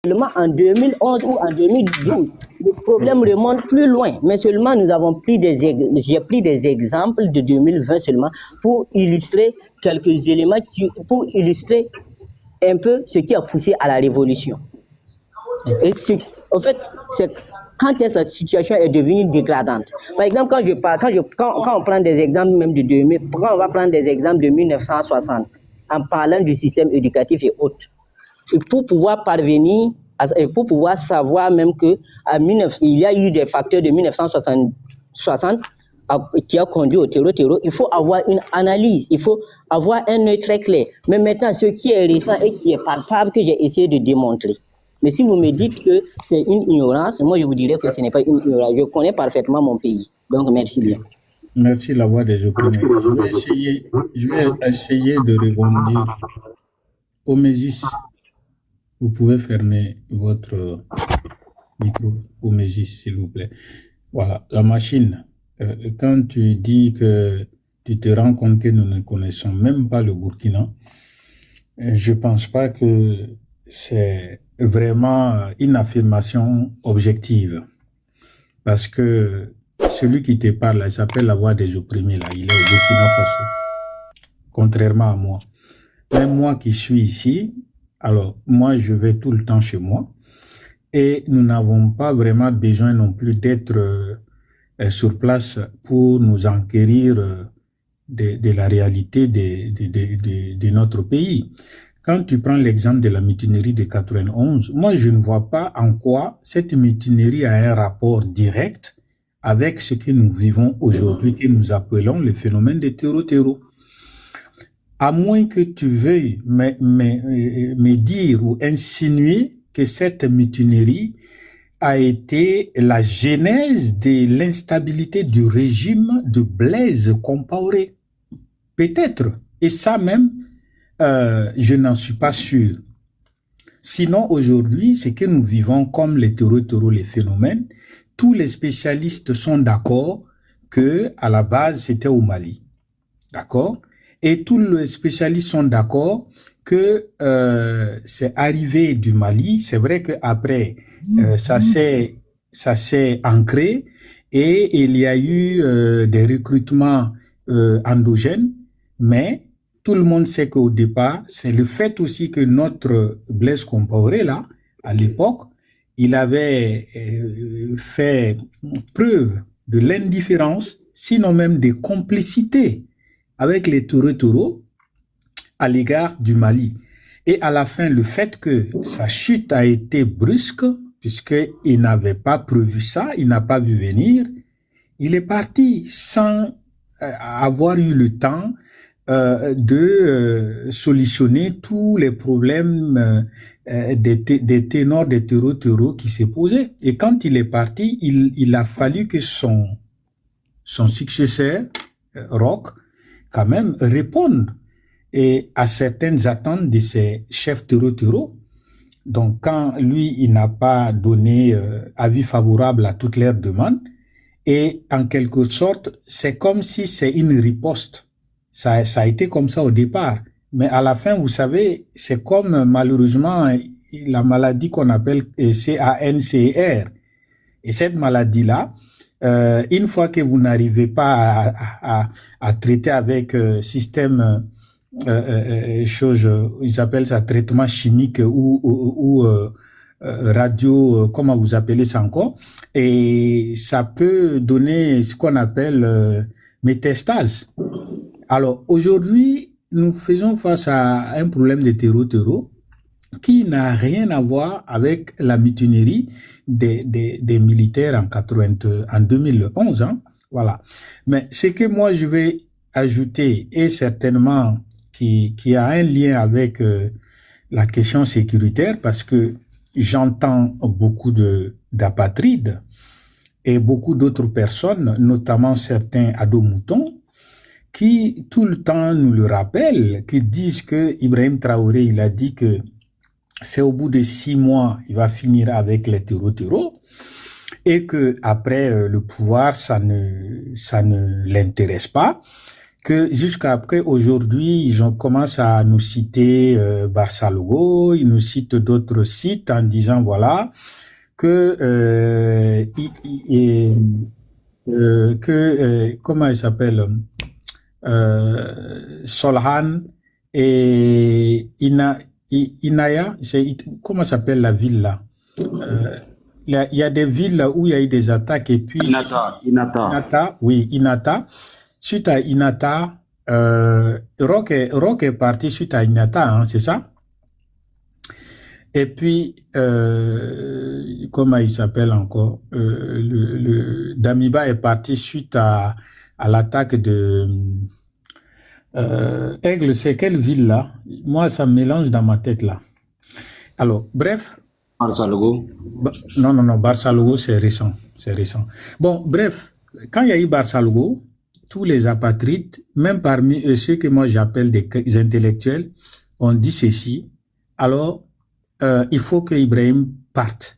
seulement en 2011 ou en 2012. Le problème remonte plus loin, mais seulement nous avons j'ai pris des exemples de 2020 seulement pour illustrer quelques éléments, pour illustrer un peu ce qui a poussé à la révolution. Et en fait, c'est quand la situation est devenue dégradante. Par exemple, quand on prend des exemples même de 2000, quand on va prendre des exemples de 1960, en parlant du système éducatif et autres, et pour pouvoir parvenir, pour pouvoir savoir même que il y a eu des facteurs de 1960 qui a conduit au terreau, il faut avoir une analyse, il faut avoir un œil très clair. Mais maintenant, ce qui est récent et qui est palpable, que j'ai essayé de démontrer. Mais si vous me dites que c'est une ignorance, moi je vous dirais que ce n'est pas une ignorance. Je connais parfaitement mon pays. Donc merci bien. Merci la voix des opprimés. Je vais essayer de rebondir. Omésis, vous pouvez fermer votre micro. Omésis, s'il vous plaît. Voilà, la machine. Quand tu dis que tu te rends compte que nous ne connaissons même pas le Burkina, je pense pas que c'est vraiment une affirmation objective. Parce que celui qui te parle, là, il s'appelle la voix des opprimés, là, il est au Burkina Faso. Contrairement à moi. Même moi qui suis ici, alors moi je vais tout le temps chez moi et nous n'avons pas vraiment besoin non plus d'être sur place pour nous enquérir de la réalité de notre pays. Quand tu prends l'exemple de la mutinerie de 91, moi je ne vois pas en quoi cette mutinerie a un rapport direct avec ce que nous vivons aujourd'hui, que nous appelons le phénomène de terreau-terreau. À moins que tu veuilles me dire ou insinuer que cette mutinerie a été la genèse de l'instabilité du régime de Blaise Compaoré. Peut-être, et ça même, je n'en suis pas sûr. Sinon, aujourd'hui, ce que nous vivons comme les terreaux, les phénomènes, tous les spécialistes sont d'accord que à la base, c'était au Mali. D'accord? Et tous les spécialistes sont d'accord que c'est arrivé du Mali. C'est vrai qu'après, ça s'est ancré et il y a eu des recrutements endogènes, mais tout le monde sait qu'au départ, c'est le fait aussi que notre Blaise Compaoré, là, à l'époque, il avait fait preuve de l'indifférence, sinon même de complicité avec les taureaux à l'égard du Mali. Et à la fin, le fait que sa chute a été brusque, puisqu'il n'avait pas prévu ça, il n'a pas vu venir, il est parti sans avoir eu le temps de solutionner tous les problèmes des ténors, des taureaux qui s'est posé. Et quand il est parti, il a fallu que son successeur, Roch, quand même réponde à certaines attentes de ces chefs terreau. Donc, quand lui, il n'a pas donné avis favorable à toutes leurs demandes, et en quelque sorte, c'est comme si c'est une riposte. Ça a été comme ça au départ. Mais à la fin, vous savez, c'est comme malheureusement la maladie qu'on appelle CANCR. Et cette maladie-là, une fois que vous n'arrivez pas à traiter avec système ils appellent ça traitement chimique ou radio, comment vous appelez ça encore, et ça peut donner ce qu'on appelle métastase. Alors aujourd'hui, nous faisons face à un problème de terreau qui n'a rien à voir avec la mutinerie des militaires en 2011. Hein, voilà. Mais ce que moi je vais ajouter, et certainement qui a un lien avec la question sécuritaire, parce que j'entends beaucoup d'apatrides et beaucoup d'autres personnes, notamment certains ados-moutons, qui tout le temps nous le rappellent, qui disent que Ibrahim Traoré, il a dit que c'est au bout de 6 mois, il va finir avec les terreaux, et que après le pouvoir, ça ne l'intéresse pas, que jusqu'après aujourd'hui, ils ont commencé à nous citer Barça Logo, ils nous citent d'autres sites en disant voilà que comment il s'appelle Solhan et Inaya, comment s'appelle la ville là? Il y a des villes où il y a eu des attaques et puis Inata, oui, Inata. Suite à Inata, Rock est parti suite à Inata, hein, c'est ça? Et puis, comment il s'appelle encore? Damiba est parti suite à l'attaque de Aigle, c'est quelle ville là? Moi, ça me mélange dans ma tête là. Alors, bref. Barça Logo. Non, Barça Logo, c'est récent. Bon, bref, quand il y a eu Barça Logo, tous les apatrides, même parmi eux, ceux que moi j'appelle des intellectuels, ont dit ceci. Alors, il faut que Ibrahim parte.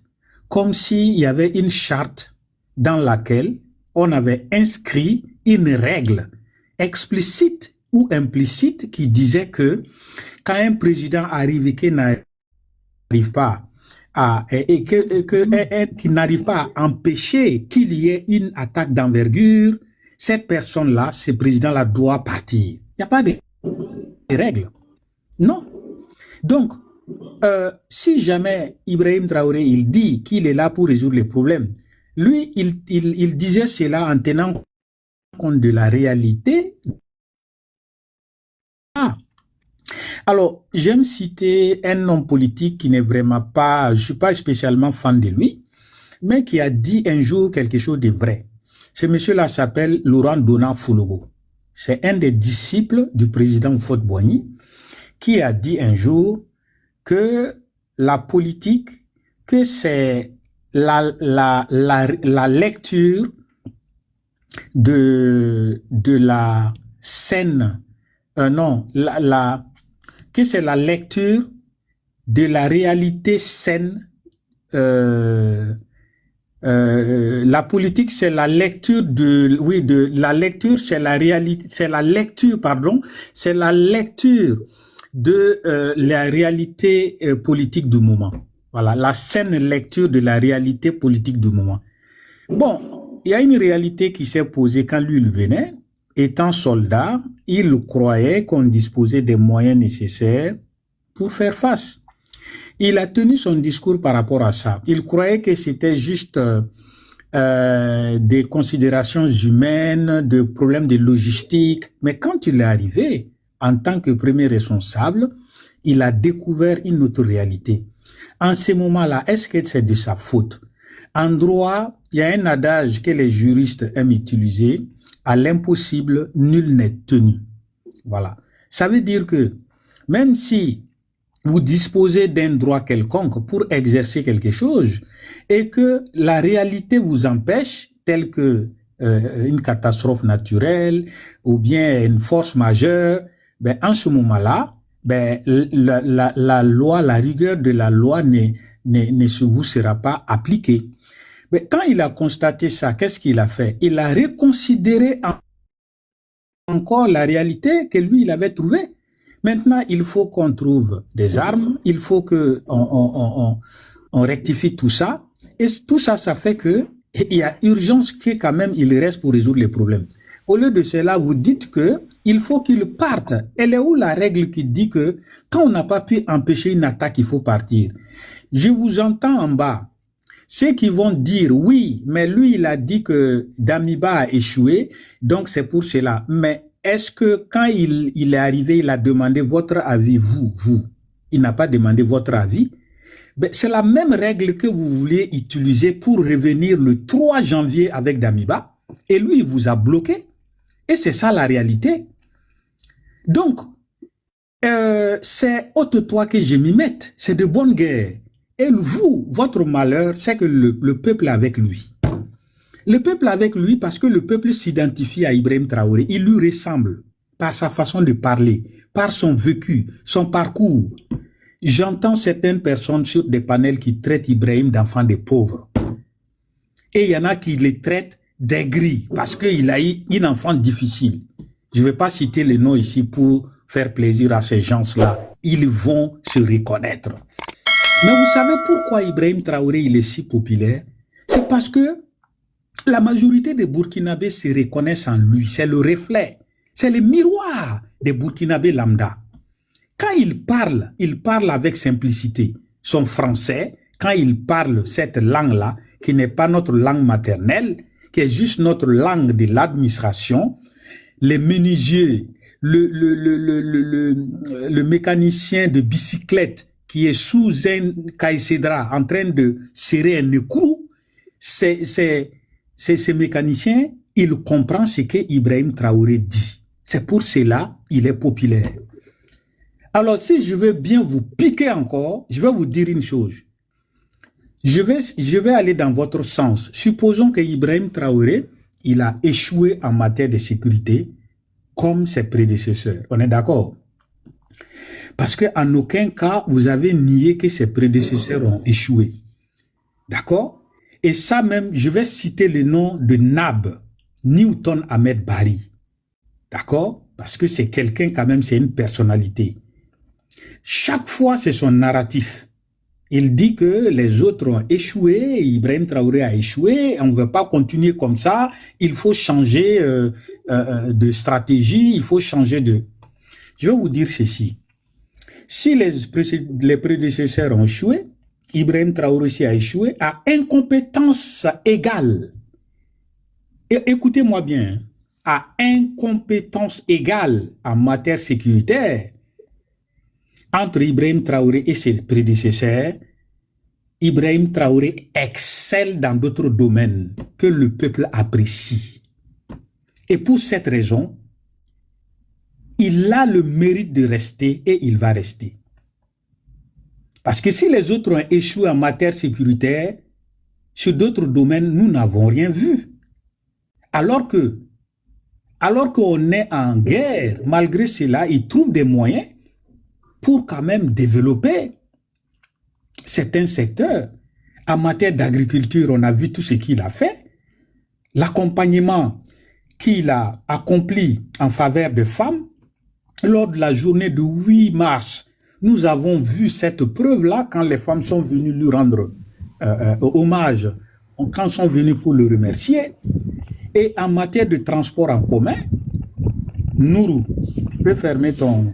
Comme s'il y avait une charte dans laquelle on avait inscrit une règle explicite ou implicite qui disait que quand un président arrive et qu'il n'arrive pas qu'il n'arrive pas à empêcher qu'il y ait une attaque d'envergure, cette personne-là, ce président-là doit partir. Il n'y a pas de règles. Non. Donc, si jamais Ibrahim Traoré, il dit qu'il est là pour résoudre les problèmes, lui, il disait cela en tenant compte de la réalité. Alors, j'aime citer un homme politique qui n'est vraiment pas, je ne suis pas spécialement fan de lui, mais qui a dit un jour quelque chose de vrai. Ce monsieur-là s'appelle Laurent Donat Foulogo. C'est un des disciples du président Houphouët-Boigny qui a dit un jour que la politique, que c'est la lecture de la scène, que c'est la lecture de la réalité saine. La politique, c'est la lecture c'est la réalité, c'est la lecture de la réalité politique du moment. Voilà, la saine lecture de la réalité politique du moment. Bon, il y a une réalité qui s'est posée quand lui il venait. Étant soldat, il croyait qu'on disposait des moyens nécessaires pour faire face. Il a tenu son discours par rapport à ça. Il croyait que c'était juste des considérations humaines, des problèmes de logistique. Mais quand il est arrivé, en tant que premier responsable, il a découvert une autre réalité. En ce moment-là, est-ce que c'est de sa faute? En droit, il y a un adage que les juristes aiment utiliser. À l'impossible, nul n'est tenu. Voilà. Ça veut dire que même si vous disposez d'un droit quelconque pour exercer quelque chose et que la réalité vous empêche, telle que une catastrophe naturelle ou bien une force majeure, ben en ce moment-là, ben la loi, la rigueur de la loi ne vous sera pas appliquée. Mais quand il a constaté ça, qu'est-ce qu'il a fait? Il a reconsidéré encore la réalité que lui, il avait trouvée. Maintenant, il faut qu'on trouve des armes, il faut que on rectifie tout ça. Et tout ça, ça fait que il y a urgence que quand même il reste pour résoudre les problèmes. Au lieu de cela, vous dites que il faut qu'il parte. Elle est où la règle qui dit que quand on n'a pas pu empêcher une attaque, il faut partir? Je vous entends en bas. Ceux qui vont dire oui, mais lui, il a dit que Damiba a échoué, donc c'est pour cela. Mais est-ce que quand il est arrivé, il a demandé votre avis, vous? Il n'a pas demandé votre avis. Ben, c'est la même règle que vous vouliez utiliser pour revenir le 3 janvier avec Damiba. Et lui, il vous a bloqué. Et c'est ça la réalité. Donc, c'est ôte-toi que je m'y mette. C'est de bonne guerre. Et vous, votre malheur, c'est que le peuple est avec lui. Le peuple est avec lui parce que le peuple s'identifie à Ibrahim Traoré. Il lui ressemble par sa façon de parler, par son vécu, son parcours. J'entends certaines personnes sur des panels qui traitent Ibrahim d'enfant des pauvres. Et il y en a qui les traitent d'aigri parce qu'il a eu une enfant difficile. Je ne vais pas citer les noms ici pour faire plaisir à ces gens-là. Ils vont se reconnaître. Mais vous savez pourquoi Ibrahim Traoré il est si populaire? C'est parce que la majorité des Burkinabés se reconnaissent en lui. C'est le reflet. C'est le miroir des Burkinabés lambda. Quand il parle avec simplicité. Son français, quand il parle cette langue-là, qui n'est pas notre langue maternelle, qui est juste notre langue de l'administration, les menuisiers, le mécanicien de bicyclette qui est sous un caïcédra en train de serrer un écrou, ces mécaniciens, il comprend ce que Ibrahim Traoré dit. C'est pour cela qu'il est populaire. Alors, si je veux bien vous piquer encore, je vais vous dire une chose. Je vais aller dans votre sens. Supposons que Ibrahim Traoré, il a échoué en matière de sécurité comme ses prédécesseurs. On est d'accord? Parce qu'en aucun cas, vous avez nié que ses prédécesseurs ont échoué. D'accord? Et ça même, je vais citer le nom de Nab, Newton Ahmed Bari. D'accord? Parce que c'est quelqu'un quand même, c'est une personnalité. Chaque fois, c'est son narratif. Il dit que les autres ont échoué, Ibrahim Traoré a échoué, on ne veut pas continuer comme ça, il faut changer de stratégie, il faut changer de... Je vais vous dire ceci. Si les prédécesseurs ont échoué, Ibrahim Traoré aussi a échoué à incompétence égale. Et écoutez-moi bien, à incompétence égale en matière sécuritaire, entre Ibrahim Traoré et ses prédécesseurs, Ibrahim Traoré excelle dans d'autres domaines que le peuple apprécie. Et pour cette raison, il a le mérite de rester et il va rester. Parce que si les autres ont échoué en matière sécuritaire, sur d'autres domaines, nous n'avons rien vu. Alors qu'on est en guerre, malgré cela, ils trouvent des moyens pour quand même développer certains secteurs. En matière d'agriculture, on a vu tout ce qu'il a fait. L'accompagnement qu'il a accompli en faveur des femmes. Lors de la journée du 8 mars, nous avons vu cette preuve-là quand les femmes sont venues lui rendre hommage, quand sont venues pour le remercier. Et en matière de transport en commun, Nourou, tu peux fermer ton...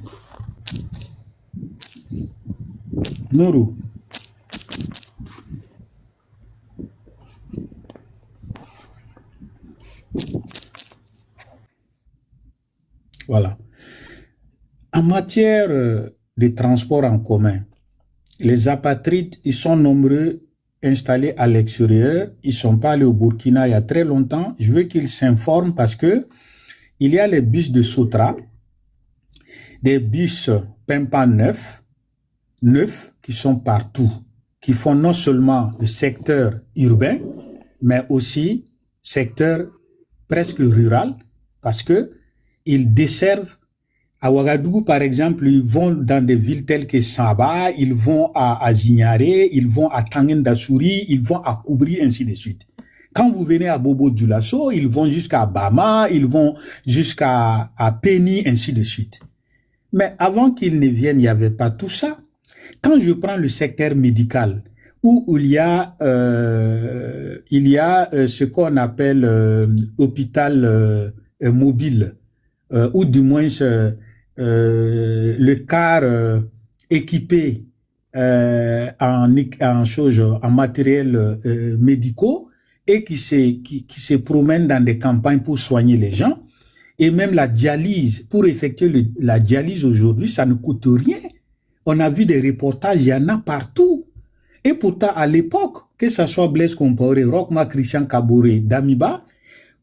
Nourou. Voilà. En matière de transport en commun, les apatrides, ils sont nombreux installés à l'extérieur. Ils ne sont pas allés au Burkina il y a très longtemps. Je veux qu'ils s'informent parce que il y a les bus de Sotra, des bus Pimpa neufs qui sont partout, qui font non seulement le secteur urbain, mais aussi secteur presque rural, parce que ils desservent à Ouagadougou, par exemple, ils vont dans des villes telles que Saba, ils vont à Zignaré, ils vont à Tangen-Dassouri, ils vont à Koubri, ainsi de suite. Quand vous venez à Bobo Dioulasso, ils vont jusqu'à Bama, ils vont jusqu'à Péni, ainsi de suite. Mais avant qu'ils ne viennent, il n'y avait pas tout ça. Quand je prends le secteur médical, où il y a ce qu'on appelle hôpital mobile, ou du moins le car équipé en matériel médicaux et qui se promène dans des campagnes pour soigner les gens. Et même la dialyse, pour effectuer la dialyse aujourd'hui, ça ne coûte rien. On a vu des reportages, il y en a partout. Et pourtant, à l'époque, que ce soit Blaise Compaoré, Rochma Christian Kaboré, Damiba,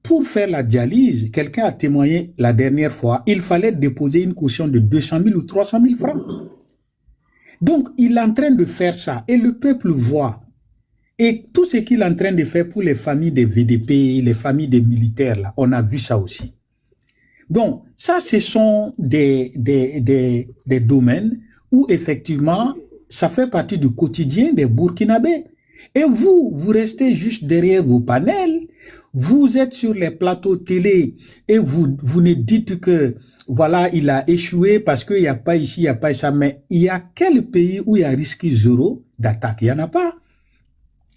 pour faire la dialyse, quelqu'un a témoigné la dernière fois, il fallait déposer une caution de 200 000 ou 300 000 francs. Donc, il est en train de faire ça et le peuple voit. Et tout ce qu'il est en train de faire pour les familles des VDP, les familles des militaires, là, on a vu ça aussi. Donc, ça, ce sont des domaines où, effectivement, ça fait partie du quotidien des Burkinabés. Et vous restez juste derrière vos panels, Vous êtes sur les plateaux télé et vous ne dites que voilà, il a échoué parce qu'il n'y a pas ici, il n'y a pas ça. Mais il y a quel pays où il y a risque zéro d'attaque? Il n'y en a pas.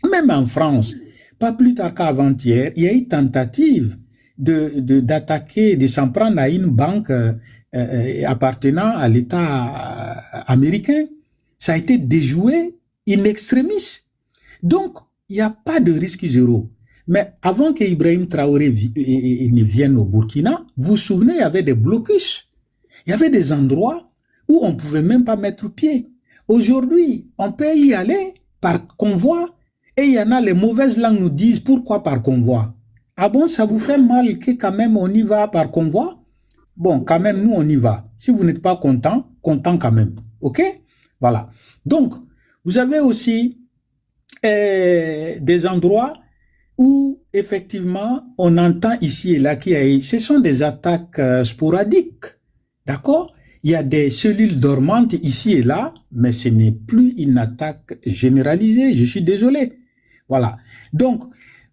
Même en France, pas plus tard qu'avant-hier, il y a eu tentative d'attaquer, de s'en prendre à une banque appartenant à l'État américain. Ça a été déjoué in extremis. Donc, il n'y a pas de risque zéro. Mais avant qu'Ibrahim Traoré ne vienne au Burkina, vous vous souvenez, il y avait des blocus. Il y avait des endroits où on ne pouvait même pas mettre pied. Aujourd'hui, on peut y aller par convoi. Et il y en a, les mauvaises langues nous disent, pourquoi par convoi? Ah bon, ça vous fait mal que quand même on y va par convoi? Bon, quand même, nous, on y va. Si vous n'êtes pas content quand même. OK? Voilà. Donc, vous avez aussi des endroits où, effectivement, on entend ici et là ce sont des attaques sporadiques. D'accord? Il y a des cellules dormantes ici et là, mais ce n'est plus une attaque généralisée. Je suis désolé. Voilà. Donc,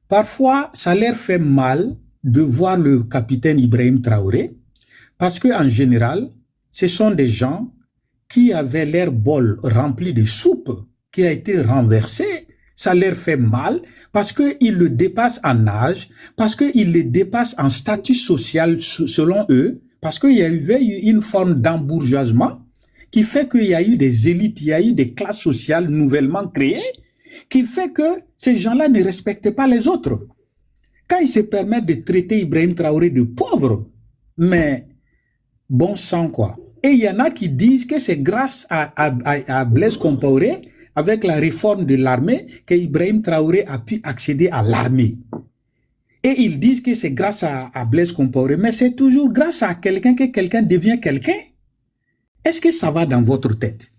parfois, ça leur fait mal de voir le capitaine Ibrahim Traoré, parce qu'en général, ce sont des gens qui avaient leur bol rempli de soupe, qui a été renversé. Ça leur fait mal parce qu'ils le dépassent en âge, parce qu'ils le dépassent en statut social selon eux, parce qu'il y a eu une forme d'embourgeoisement qui fait qu'il y a eu des élites, il y a eu des classes sociales nouvellement créées, qui fait que ces gens-là ne respectent pas les autres. Quand ils se permettent de traiter Ibrahim Traoré de pauvre, mais bon sang quoi. Et il y en a qui disent que c'est grâce à Blaise Compaoré, avec la réforme de l'armée, que Ibrahim Traoré a pu accéder à l'armée. Et ils disent que c'est grâce à Blaise Compaoré, mais c'est toujours grâce à quelqu'un que quelqu'un devient quelqu'un. Est-ce que ça va dans votre tête?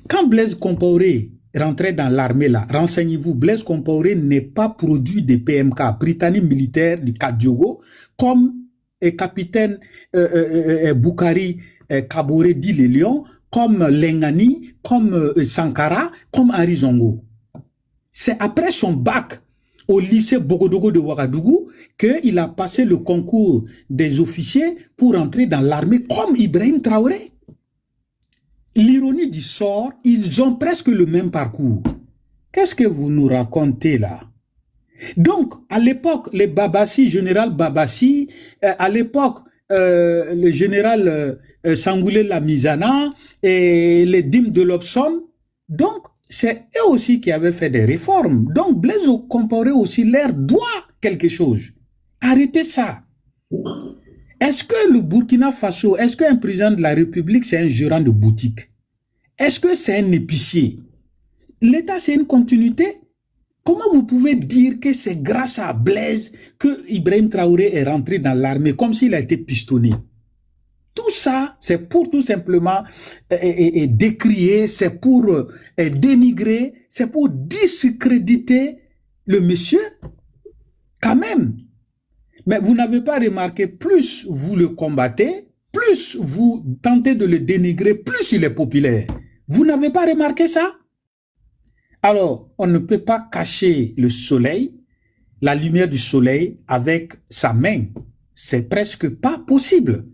Quand Blaise Compaoré rentrait dans l'armée là, renseignez-vous, Blaise Compaoré n'est pas produit de PMK, Britannique militaire du Kadiogo, comme capitaine Boukari Kaboré dit le Lion, comme Lengani, comme Sankara, comme Henri Zongo. C'est après son bac au lycée Bogodogo de Ouagadougou qu'il a passé le concours des officiers pour entrer dans l'armée comme Ibrahim Traoré. L'ironie du sort, ils ont presque le même parcours. Qu'est-ce que vous nous racontez là? Donc, à l'époque, les Babassi, général Babassi, à l'époque, le général Sangoulé Lamizana et les dîmes de Lobson, donc, c'est eux aussi qui avaient fait des réformes. Donc, Blaise Compaoré aussi leur doit quelque chose. Arrêtez ça. Est-ce que le Burkina Faso, est-ce qu'un président de la République, c'est un gérant de boutique? Est-ce que c'est un épicier? L'État, c'est une continuité? Comment vous pouvez dire que c'est grâce à Blaise que Ibrahim Traoré est rentré dans l'armée comme s'il a été pistonné? Tout ça, c'est pour tout simplement décrier, c'est pour dénigrer, c'est pour discréditer le monsieur, quand même. Mais vous n'avez pas remarqué, plus vous le combattez, plus vous tentez de le dénigrer, plus il est populaire. Vous n'avez pas remarqué ça? Alors, on ne peut pas cacher le soleil, la lumière du soleil avec sa main. C'est presque pas possible.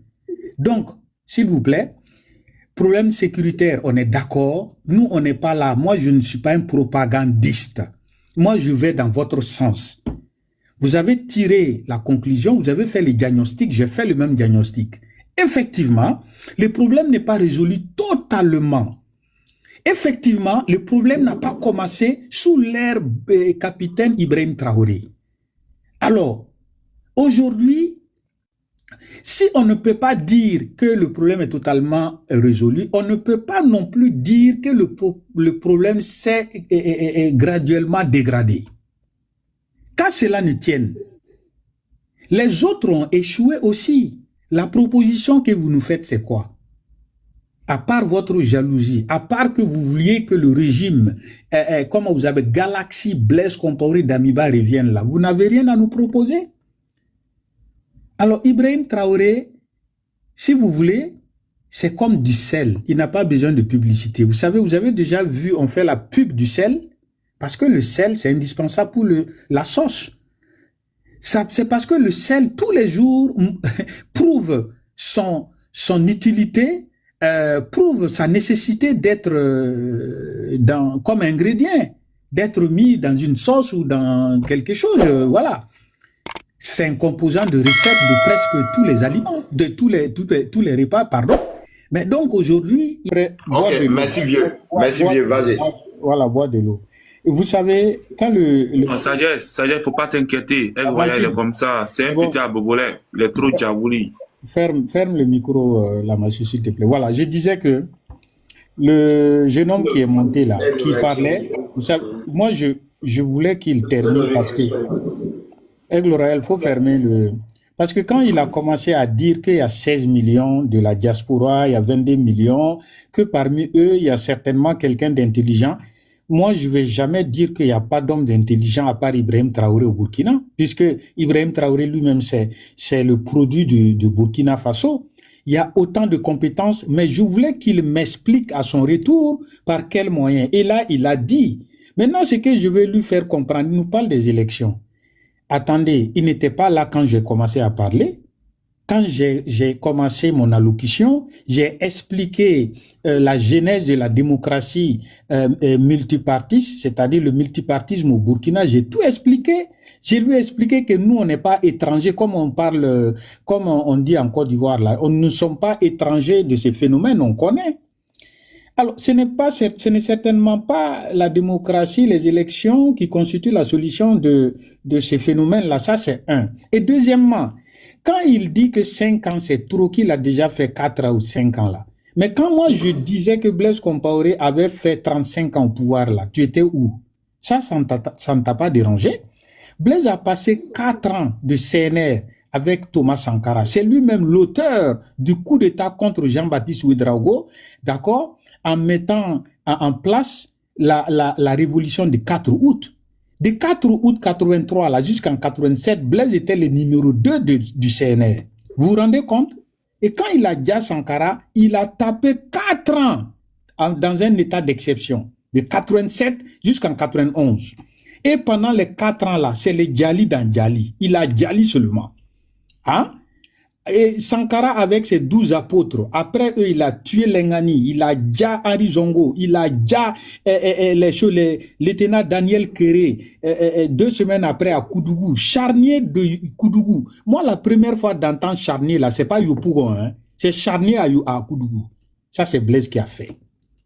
Donc, s'il vous plaît, problème sécuritaire, on est d'accord. Nous, on n'est pas là. Moi, je ne suis pas un propagandiste. Moi, je vais dans votre sens. Vous avez tiré la conclusion, vous avez fait le diagnostic, j'ai fait le même diagnostic. Effectivement, le problème n'est pas résolu totalement. Effectivement, le problème n'a pas commencé sous l'ère capitaine Ibrahim Traoré. Alors, aujourd'hui, si on ne peut pas dire que le problème est totalement résolu, on ne peut pas non plus dire que le problème s'est graduellement dégradé. Qu'à cela ne tienne, les autres ont échoué aussi. La proposition que vous nous faites, c'est quoi? À part votre jalousie, à part que vous vouliez que le régime, comme vous avez Galaxy, Blaise Compaoré, Damiba revienne là, vous n'avez rien à nous proposer? Alors, Ibrahim Traoré, si vous voulez, c'est comme du sel. Il n'a pas besoin de publicité. Vous savez, vous avez déjà vu, on fait la pub du sel, parce que le sel, c'est indispensable pour la sauce. C'est parce que le sel, tous les jours, prouve son utilité, prouve sa nécessité d'être comme ingrédient, d'être mis dans une sauce ou dans quelque chose, voilà. C'est un composant de recette de presque tous les aliments, de tous les repas, pardon. Mais donc aujourd'hui, ok, merci vieux, vas-y. Voilà, bois de l'eau. Vous savez, quand Non, sagesse, faut pas t'inquiéter. Elle est comme ça. C'est un petit abobolais. Il est trop diabolique. Ferme le micro, la machine, s'il te plaît. Voilà, je disais que le jeune homme qui est monté là, qui parlait, vous savez, moi, je voulais qu'il termine parce que Aigle Royal, il faut fermer le... Parce que quand il a commencé à dire qu'il y a 16 millions de la diaspora, il y a 22 millions, que parmi eux, il y a certainement quelqu'un d'intelligent, moi, je ne vais jamais dire qu'il n'y a pas d'homme d'intelligent à part Ibrahim Traoré au Burkina, puisque Ibrahim Traoré lui-même, c'est le produit du Burkina Faso. Il y a autant de compétences, mais je voulais qu'il m'explique à son retour par quels moyens. Et là, il a dit. Maintenant, ce que je vais lui faire comprendre, il nous parle des élections. Attendez, il n'était pas là quand j'ai commencé à parler. Quand j'ai commencé mon allocution, j'ai expliqué la genèse de la démocratie multipartiste, c'est-à-dire le multipartisme au Burkina. J'ai tout expliqué. Je lui ai expliqué que nous, on n'est pas étrangers, comme on parle, comme on dit en Côte d'Ivoire, là. On ne sommes pas étrangers de ces phénomènes, on connaît. Alors, ce n'est certainement pas la démocratie, les élections qui constituent la solution de ces phénomènes-là. Ça, c'est un. Et deuxièmement, quand il dit que 5 ans, c'est trop, qu'il a déjà fait 4 ou 5 ans là. Mais quand moi, je disais que Blaise Compaoré avait fait 35 ans au pouvoir là, tu étais où? Ça ne t'a pas dérangé? Blaise a passé 4 ans de CNR avec Thomas Sankara. C'est lui-même l'auteur du coup d'État contre Jean-Baptiste Ouédraogo, d'accord, en mettant en place la révolution du 4 août. De 4 août 83 là jusqu'en 87, Blaise était le numéro 2 du CNR. Vous vous rendez compte? Et quand il a dit à Sankara, il a tapé 4 ans dans un état d'exception, de 87 jusqu'en 91. Et pendant les 4 ans là, c'est le Djali dans Djali. Il a Djali seulement. Hein? Et Sankara avec ses 12 apôtres, après eux, il a tué Lengani, il a déjà Henri Zongo, il a déjà l'étonnant Daniel Kéré, 2 semaines après à Koudougou, charnier de Koudougou. Moi, la première fois d'entendre charnier là, c'est pas Yopougon, hein, c'est charnier à Koudougou. Ça, c'est Blaise qui a fait.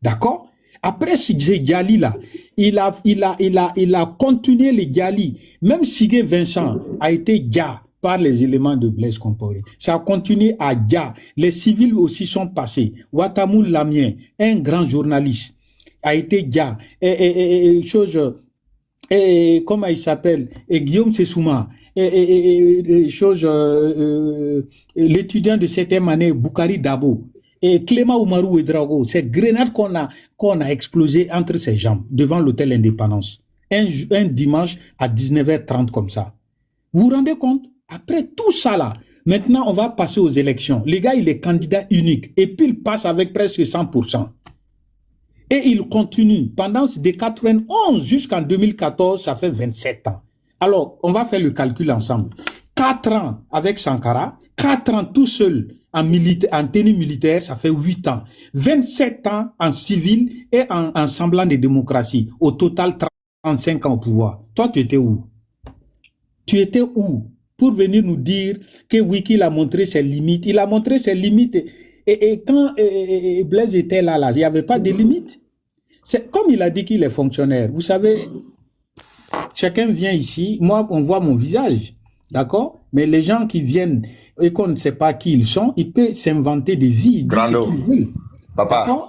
D'accord? Après ce Djali là, il a continué les Djali. Même Sigue Vincent a été Dja par les éléments de Blaise Compaoré. Ça a continué à Dja. Les civils aussi sont passés. Watamoul Lamien, un grand journaliste, a été Dja. Comment il s'appelle? Guillaume Sessouma. L'étudiant de 7e année, Boukari Dabo. Et Clément Oumarou Ouédraogo, c'est grenade qu'on a explosé entre ses jambes devant l'hôtel Indépendance. Un dimanche à 19h30 comme ça. Vous vous rendez compte? Après tout ça là, maintenant on va passer aux élections. Les gars, il est candidat unique et puis il passe avec presque 100%. Et il continue pendant de 91 jusqu'en 2014, ça fait 27 ans. Alors, on va faire le calcul ensemble. 4 ans avec Sankara, 4 ans tout seul en tenue militaire, ça fait 8 ans. 27 ans en civil et en semblant de démocratie. Au total, 35 ans au pouvoir. Toi, tu étais où? Tu étais où pour venir nous dire que Wiki a montré ses limites? Il a montré ses limites. Et quand Blaise était là, il n'y avait pas de limites. C'est comme il a dit qu'il est fonctionnaire. Vous savez, chacun vient ici. Moi, on voit mon visage. D'accord? Mais les gens qui viennent et qu'on ne sait pas qui ils sont, ils peuvent s'inventer des vies, dire ce qu'ils veulent. Papa,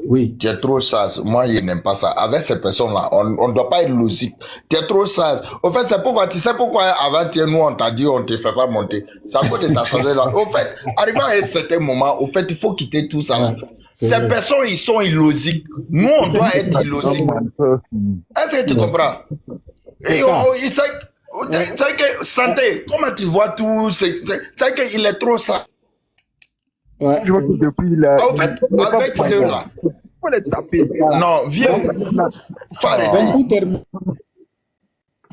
oui. Tu es trop sage. Moi, je n'aime pas ça. Avec ces personnes-là, on ne doit pas être logique. Tu es trop sage. Au fait, c'est pourquoi, tu sais pourquoi avant-hier, nous, on t'a dit, on ne te fait pas monter. C'est à cause de ta changé là. Au fait, arrivant à un certain moment, au fait, il faut quitter tout ça là. Ces personnes, ils sont illogiques. Nous, on doit être illogiques. Est-ce que tu comprends? Et c'est que santé, comment tu vois tout, c'est qu'il est trop ça. Ouais. Je vois que depuis là. En fait, avec ceux-là. Faut les taper. Non, viens.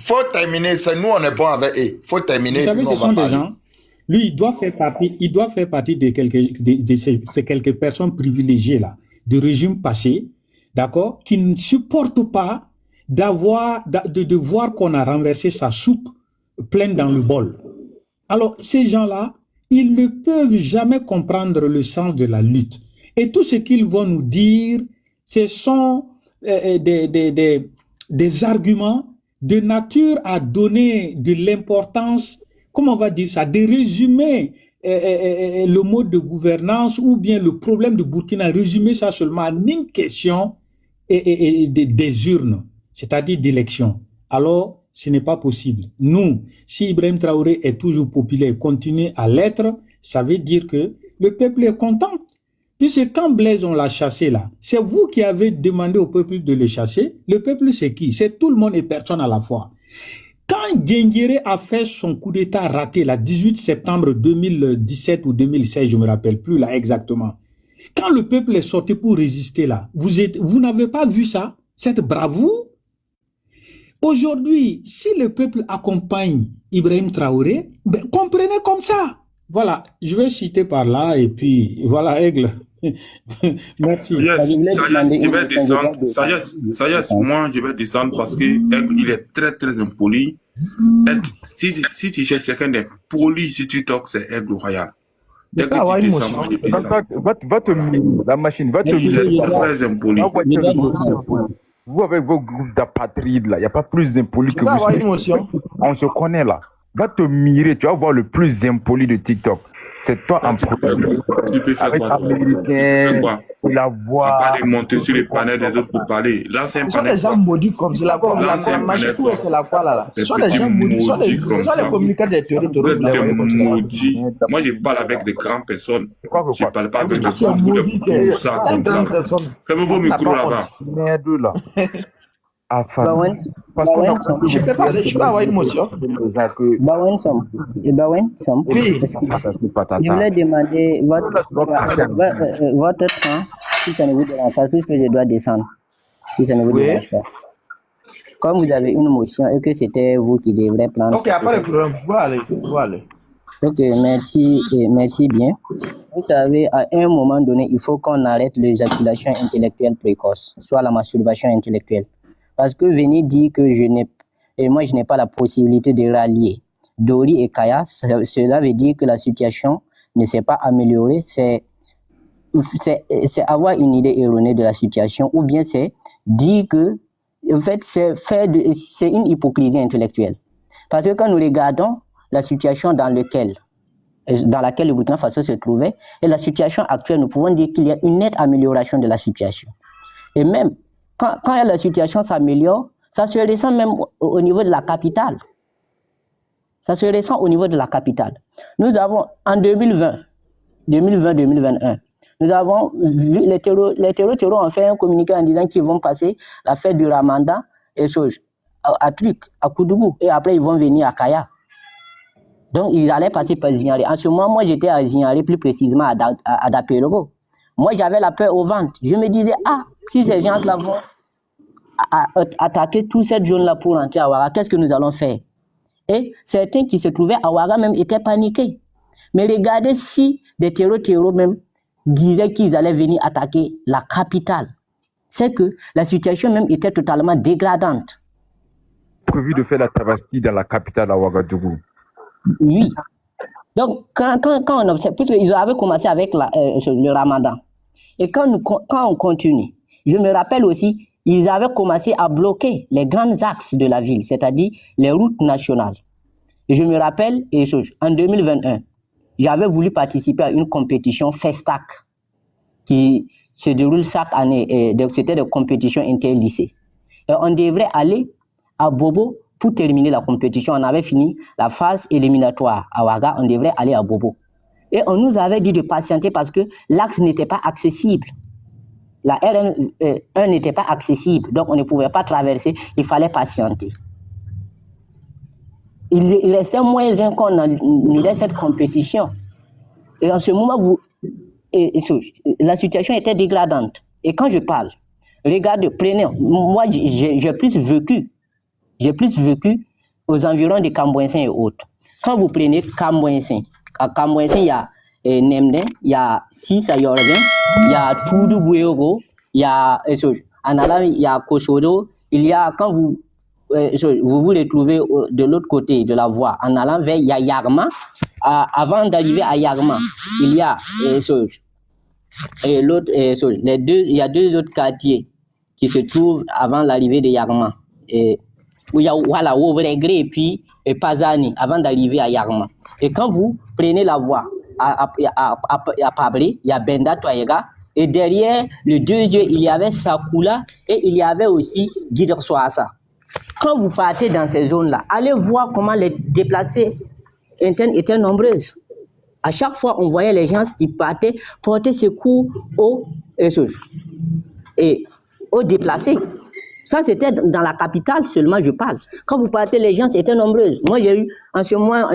faut terminer. C'est nous, on est bon avec eux. Faut terminer. Vous savez, ce sont des gens. Lui, il doit faire partie de ces quelques personnes privilégiées là, de régime passé, d'accord, qui ne supportent pas de voir qu'on a renversé sa soupe pleine dans le bol. Alors, ces gens-là, ils ne peuvent jamais comprendre le sens de la lutte. Et tout ce qu'ils vont nous dire, ce sont des arguments de nature à donner de l'importance, comment on va dire ça, de résumer le mode de gouvernance ou bien le problème de Burkina, résumer ça seulement en une question des urnes, c'est-à-dire d'élections. Alors, ce n'est pas possible. Nous, si Ibrahim Traoré est toujours populaire et continue à l'être, ça veut dire que le peuple est content. Puisque quand Blaise, on l'a chassé là, c'est vous qui avez demandé au peuple de le chasser. Le peuple, c'est qui? C'est tout le monde et personne à la fois. Quand Guinguéré a fait son coup d'État raté, le 18 septembre 2017 ou 2016, je ne me rappelle plus là exactement, quand le peuple est sorti pour résister là, vous n'avez pas vu ça, cette bravoure? Aujourd'hui, si le peuple accompagne Ibrahim Traoré, ben, comprenez comme ça. Voilà, je vais citer par là et puis voilà, Aigle. Merci. Je vais descendre. Sayas, moi je vais descendre parce que il est très très impoli. Si tu cherches quelqu'un d'impoli, si tu toques, c'est Aigle Royal. Dès que tu descends, moi je descends. Va te mirer, la machine, va te Il mirer. est très impoli. Vous avec vos groupes d'apatrides là, il n'y a pas plus impoli que vous. On se connaît là. Va te mirer, tu vas voir le plus impoli de TikTok. C'est toi en premier. Tu peux faire avec quoi? Américain, la voix. Pas de monter sur les panels des autres pour parler. L'ancien panel. Ce sont des gens maudits comme c'est la quoi. L'ancien panel. C'est la quoi là. Des Ce sont des gens maudits. Ce sont les communicateurs des théories. Vous êtes des maudits. Moi, je parle avec des grandes personnes. Je ne parle pas avec des poussards comme ça. Faites vos micros là-bas. Merde là. Parce qu'on a... Je peux avoir une motion. Bawen Som. Oui. Je voulais demander votre temps, si ça ne vous dérange pas, puisque je dois descendre. Si ça ne vous dérange pas. Comme vous avez une motion et que c'était vous qui devrez prendre. Ok, après le problème, voilà. Ok, merci bien. Vous savez, à un moment donné, il faut qu'on arrête l'éjaculation intellectuelle précoce, soit la masturbation intellectuelle. Parce que venir dire que je n'ai pas la possibilité de rallier Dori et Kaya, cela veut dire que la situation ne s'est pas améliorée. C'est avoir une idée erronée de la situation, ou bien c'est dire que, en fait, c'est une hypocrisie intellectuelle. Parce que quand nous regardons la situation dans laquelle le Burkina Faso se trouvait et la situation actuelle, nous pouvons dire qu'il y a une nette amélioration de la situation. Et même quand la situation s'améliore, ça se ressent même au niveau de la capitale. Ça se ressent au niveau de la capitale. Nous avons, en 2020-2021, nous avons vu les terreaux ont fait un communiqué en disant qu'ils vont passer la fête du Ramadan et choses à Koudougou, et après ils vont venir à Kaya. Donc ils allaient passer par Zignaré. En ce moment, moi j'étais à Zignaré, plus précisément à Dapérogo. Moi j'avais la peur au ventre. Je me disais, si ces gens-là vont attaquer toute cette zone-là pour rentrer à Ouaga, qu'est-ce que nous allons faire? Et certains qui se trouvaient à Ouaga même étaient paniqués. Mais regardez si des terreaux même disaient qu'ils allaient venir attaquer la capitale. C'est que la situation même était totalement dégradante. Prévu de faire la Tabaski dans la capitale à Ouagadougou. Oui. Donc, quand on observe, puisqu'ils avaient commencé avec le Ramadan, et quand on continue, je me rappelle aussi, ils avaient commencé à bloquer les grands axes de la ville, c'est-à-dire les routes nationales. Et je me rappelle, en 2021, j'avais voulu participer à une compétition FESTAC qui se déroule chaque année. Donc c'était des compétitions interlycées. Et on devrait aller à Bobo pour terminer la compétition. On avait fini la phase éliminatoire à Ouaga, on devrait aller à Bobo. Et on nous avait dit de patienter parce que l'axe n'était pas accessible. La RN1 n'était pas accessible, donc on ne pouvait pas traverser, il fallait patienter. Il restait moins d'un qu'on annulait cette compétition. Et en ce moment, la situation était dégradante. Et quand je parle, regardez, prenez, moi j'ai plus vécu aux environs de Cambouensin et autres. Quand vous prenez Cambouensin, à Cambouensin, il y a Nemden, il y a Sis à Yorgen, il y a Toudou Bouéogo, il y a en allant, il y a Kosodo, il y a, quand vous vous retrouvez de l'autre côté de la voie, en allant vers, il y a Yarma, avant d'arriver à Yarma, il y a et l'autre, il y a deux autres quartiers qui se trouvent avant l'arrivée de Yarma. Et où il y a voilà, Obregré et puis Pazani avant d'arriver à Yarma. Et quand vous prenez la voie à Pabré, il y a Benda Toyega, et derrière le deuxième, il y avait Sakula et il y avait aussi Guider Soasa. Quand vous partez dans ces zones-là, allez voir comment les déplacés internes étaient nombreuses. À chaque fois, on voyait les gens qui partaient porter secours aux déplacés. Ça, c'était dans la capitale seulement, je parle. Quand vous partez, les gens étaient nombreuses. Moi, j'ai eu en ce moment,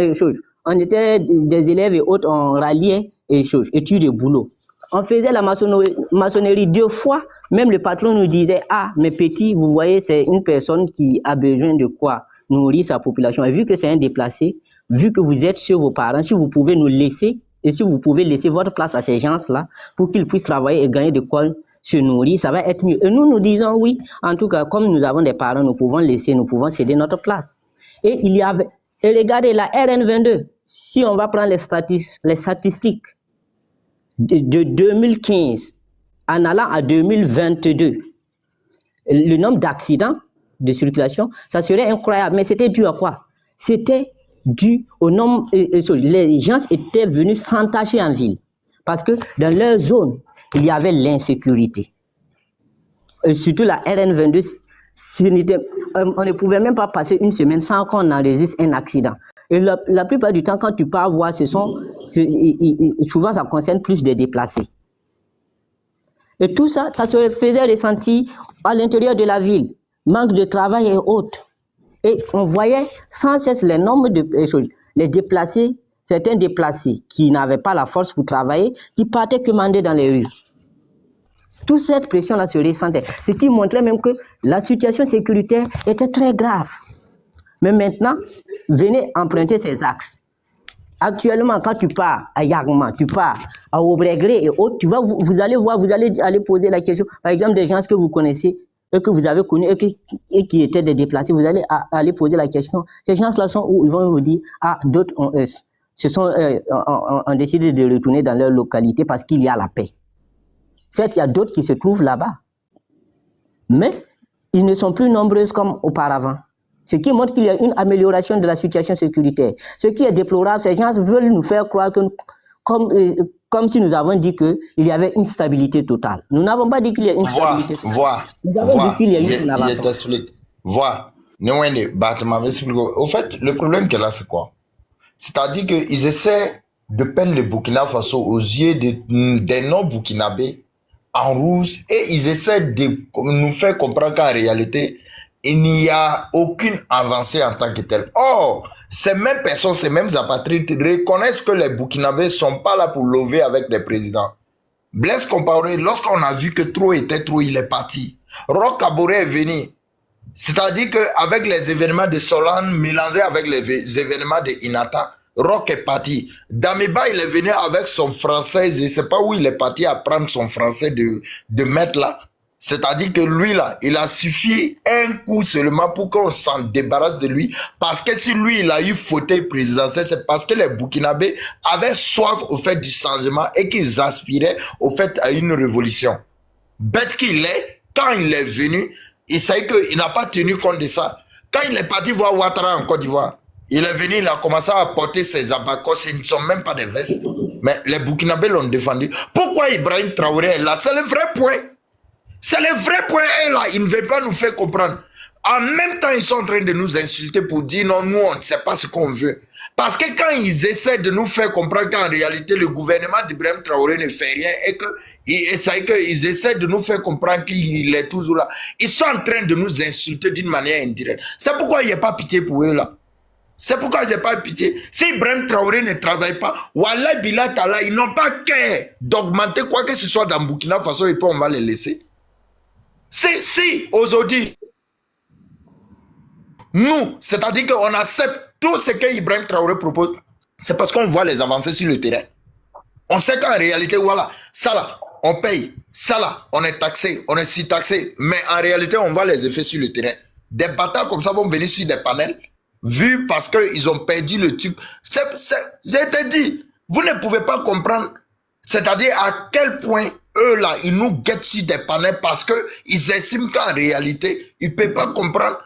on était des élèves et autres, on ralliait études de boulot. On faisait la maçonnerie 2 fois. Même le patron nous disait, ah, mes petits, vous voyez, c'est une personne qui a besoin de quoi nourrir sa population. Et vu que c'est un déplacé, vu que vous êtes chez vos parents, si vous pouvez nous laisser, et si vous pouvez laisser votre place à ces gens-là, pour qu'ils puissent travailler et gagner de quoi se nourrir, ça va être mieux. Et nous disons oui, en tout cas, comme nous avons des parents, nous pouvons laisser, nous pouvons céder notre place. Et il y avait, et regardez la RN22, si on va prendre les statistiques de 2015 en allant à 2022, le nombre d'accidents de circulation, ça serait incroyable. Mais c'était dû à quoi? C'était dû au nombre, les gens étaient venus s'entacher en ville. Parce que dans leur zone, il y avait l'insécurité. Et surtout la RN22, on ne pouvait même pas passer une semaine sans qu'on enregistre un accident. Et la plupart du temps, quand tu pars voir, souvent ça concerne plus des déplacés. Et tout ça, ça se faisait ressentir à l'intérieur de la ville. Manque de travail et autres. Et on voyait sans cesse les nombres de les déplacés, certains déplacés qui n'avaient pas la force pour travailler, qui partaient commander dans les rues. Toute cette pression-là se ressentait. Ce qui montrait même que la situation sécuritaire était très grave. Mais maintenant, venez emprunter ces axes. Actuellement, quand tu pars à Yarma, tu pars à Obregré et autres, vous allez voir, vous allez aller poser la question, par exemple, des gens que vous connaissez, et que vous avez connus, et qui étaient des déplacés, vous allez aller poser la question. Ces gens-là sont où? Ils vont vous dire, ah, d'autres ont décidé de retourner dans leur localité parce qu'il y a la paix. Certes, il y a d'autres qui se trouvent là-bas, mais ils ne sont plus nombreux comme auparavant. Ce qui montre qu'il y a une amélioration de la situation sécuritaire. Ce qui est déplorable, ces gens veulent nous faire croire que, comme si nous avons dit qu'il y avait une stabilité totale. Nous n'avons pas dit qu'il y a une stabilité totale. Nous avons dit qu'il y a une avancée. Au fait, le problème qu'elle a, c'est quoi? C'est-à-dire qu'ils essaient de peindre le Burkina Faso aux yeux des non-burkinabés en rouge et ils essaient de nous faire comprendre qu'en réalité, il n'y a aucune avancée en tant que telle. Or, ces mêmes personnes, ces mêmes apatrides reconnaissent que les Burkinabés ne sont pas là pour lever avec les présidents. Blaise Compaoré, lorsqu'on a vu que trop était trop, il est parti. Roch Kaboré est venu. C'est-à-dire qu'avec les événements de Solane mélangés avec les événements de Inata, Roch est parti. Damiba, il est venu avec son français. Je ne sais pas où il est parti apprendre son français de maître là. C'est-à-dire que lui là, il a suffi un coup seulement pour qu'on s'en débarrasse de lui. Parce que si lui, il a eu fauteuil présidentiel, c'est parce que les Burkinabés avaient soif au fait du changement et qu'ils aspiraient au fait à une révolution. Bête qu'il est, quand il est venu, il sait qu'il n'a pas tenu compte de ça. Quand il est parti voir Ouattara en Côte d'Ivoire, il est venu, il a commencé à porter ses abacos, ils ne sont même pas des vestes. Mais les Burkinabés l'ont défendu. Pourquoi Ibrahim Traoré est là? C'est le vrai point. C'est le vrai point là, il ne veut pas nous faire comprendre. En même temps, ils sont en train de nous insulter pour dire non, nous, on ne sait pas ce qu'on veut. Parce que quand ils essaient de nous faire comprendre qu'en réalité, le gouvernement d'Ibrahim Traoré ne fait rien et qu'ils essaient de nous faire comprendre qu'il est toujours là, ils sont en train de nous insulter d'une manière indirecte. C'est pourquoi il n'y a pas pitié pour eux là. C'est pourquoi j'ai pas pitié. Si Ibrahim Traoré ne travaille pas, Wallah Billah Tala, ils n'ont pas qu'à d'augmenter quoi que ce soit dans Burkina Faso et puis on va les laisser. Si aujourd'hui, Nous, c'est-à-dire qu'on accepte tout ce que Ibrahim Traoré propose. C'est parce qu'on voit les avancées sur le terrain. On sait qu'en réalité, voilà, ça là, on paye. Ça là, on est taxé, on est si taxé. Mais en réalité, on voit les effets sur le terrain. Des bâtards comme ça vont venir sur des panels, vu parce qu'ils ont perdu le truc. J'ai été dit, vous ne pouvez pas comprendre, c'est-à-dire à quel point eux là, ils nous guettent sur des panels parce qu'ils estiment qu'en réalité, ils ne peuvent pas comprendre.